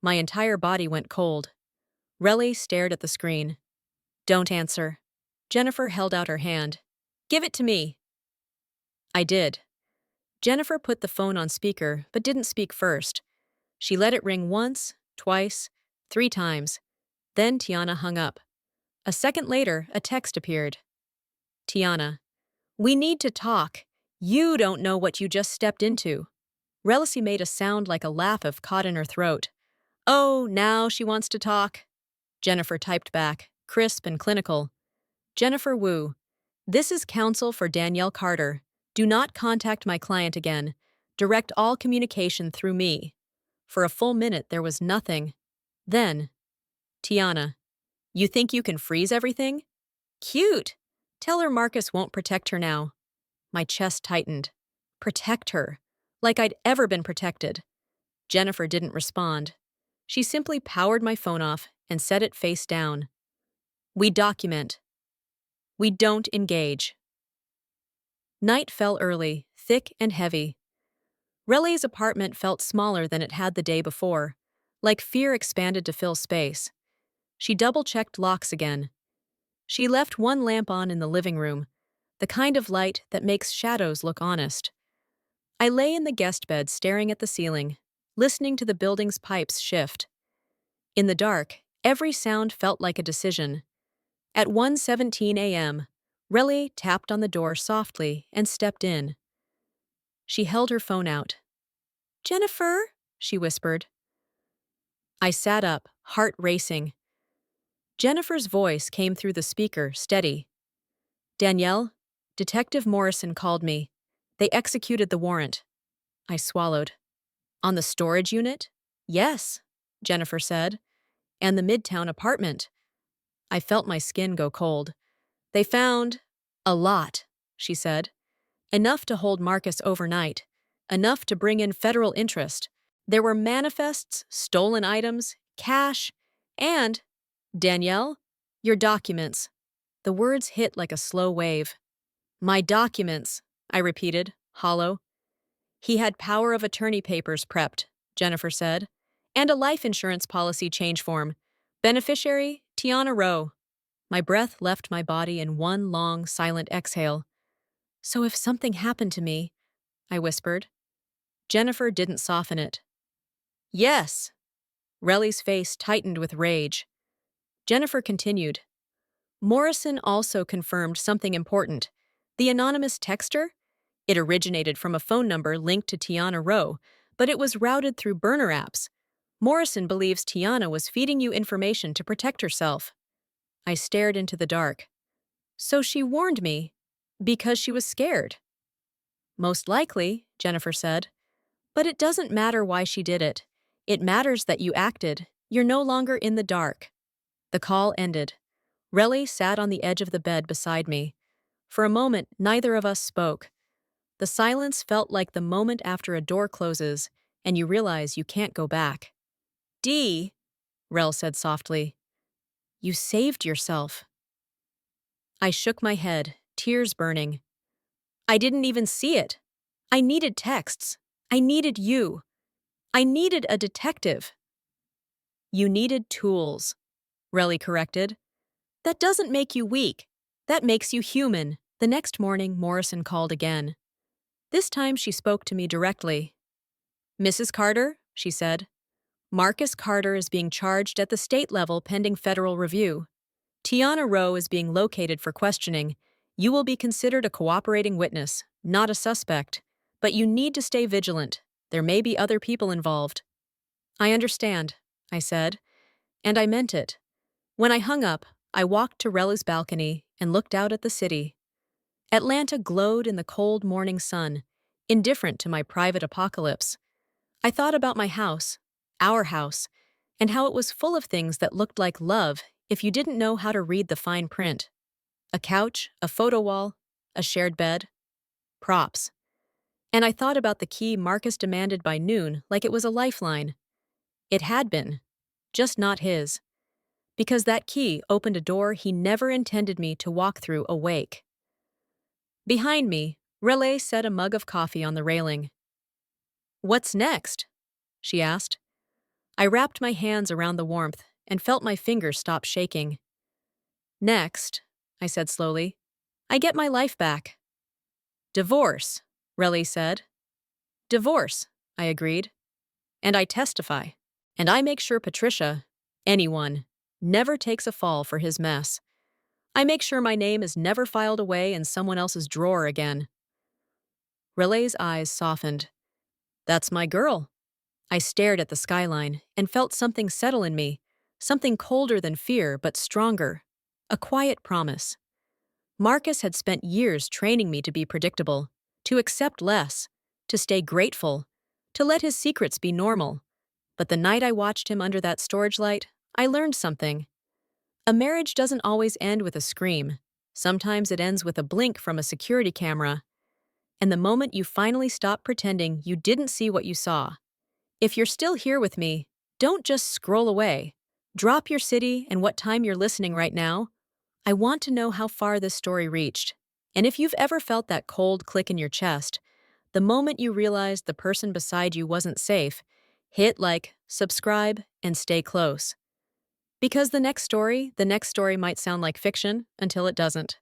My entire body went cold. Relly stared at the screen. "Don't answer." Jennifer held out her hand. "Give it to me." I did. Jennifer put the phone on speaker, but didn't speak first. She let it ring once, twice, 3 times. Then Tiana hung up. A second later, a text appeared. "Tiana, we need to talk. You don't know what you just stepped into." Relcy made a sound like a laugh caught in her throat. "Oh, now she wants to talk." Jennifer typed back, crisp and clinical. "Jennifer Wu, this is counsel for Danielle Carter. Do not contact my client again. Direct all communication through me." For a full minute there was nothing. Then, "Tiana, you think you can freeze everything? Cute. Tell her Marcus won't protect her now." My chest tightened. Protect her. Like I'd ever been protected. Jennifer didn't respond. She simply powered my phone off and set it face down. "We document. We don't engage." Night fell early, thick and heavy. Relly's apartment felt smaller than it had the day before, like fear expanded to fill space. She double-checked locks again. She left one lamp on in the living room, the kind of light that makes shadows look honest. I lay in the guest bed staring at the ceiling, listening to the building's pipes shift. In the dark, every sound felt like a decision. At 1:17 a.m., Relly tapped on the door softly and stepped in. She held her phone out. "Jennifer," she whispered. I sat up, heart racing. Jennifer's voice came through the speaker, steady. "Danielle, Detective Morrison called me. They executed the warrant." I swallowed. "On the storage unit?" "Yes," Jennifer said. "And the Midtown apartment." I felt my skin go cold. "They found a lot," she said. "Enough to hold Marcus overnight. Enough to bring in federal interest. There were manifests, stolen items, cash, and, Danielle, your documents." The words hit like a slow wave. "My documents," I repeated, hollow. "He had power of attorney papers prepped," Jennifer said, "and a life insurance policy change form. Beneficiary, Tiana Rowe. My breath left my body in one long, silent exhale. So if something happened to me, I whispered. Jennifer didn't soften it. Yes. Relly's face tightened with rage. Jennifer continued. Morrison also confirmed something important. The anonymous texter? It originated from a phone number linked to Tiana Rowe, but it was routed through burner apps. Morrison believes Tiana was feeding you information to protect herself. I stared into the dark. So she warned me because she was scared. Most likely, Jennifer said. But it doesn't matter why she did it. It matters that you acted. You're no longer in the dark. The call ended. Relly sat on the edge of the bed beside me. For a moment, neither of us spoke. The silence felt like the moment after a door closes and you realize you can't go back. Dee, Rel said softly, you saved yourself. I shook my head, tears burning. I didn't even see it. I needed texts. I needed you. I needed a detective. You needed tools, Relly corrected. That doesn't make you weak. That makes you human. The next morning, Morrison called again. This time she spoke to me directly. Mrs. Carter, she said, Marcus Carter is being charged at the state level pending federal review. Tiana Rowe is being located for questioning. You will be considered a cooperating witness, not a suspect. But you need to stay vigilant. There may be other people involved. I understand, I said, and I meant it. When I hung up, I walked to Rella's balcony and looked out at the city. Atlanta glowed in the cold morning sun, indifferent to my private apocalypse. I thought about my house, our house, and how it was full of things that looked like love if you didn't know how to read the fine print. A couch, a photo wall, a shared bed. Props. And I thought about the key Marcus demanded by noon like it was a lifeline. It had been, just not his. Because that key opened a door he never intended me to walk through awake. Behind me, Relay set a mug of coffee on the railing. What's next? She asked. I wrapped my hands around the warmth and felt my fingers stop shaking. Next, I said slowly, I get my life back. Divorce, Relay said. Divorce, I agreed. And I testify. And I make sure Patricia, anyone, never takes a fall for his mess. I make sure my name is never filed away in someone else's drawer again. Relay's eyes softened. That's my girl. I stared at the skyline and felt something settle in me, something colder than fear but stronger, a quiet promise. Marcus had spent years training me to be predictable, to accept less, to stay grateful, to let his secrets be normal. But the night I watched him under that storage light, I learned something. A marriage doesn't always end with a scream. Sometimes it ends with a blink from a security camera. And the moment you finally stop pretending you didn't see what you saw. If you're still here with me, don't just scroll away. Drop your city and what time you're listening right now. I want to know how far this story reached. And if you've ever felt that cold click in your chest, the moment you realized the person beside you wasn't safe, hit like, subscribe, and stay close. Because the next story might sound like fiction until it doesn't.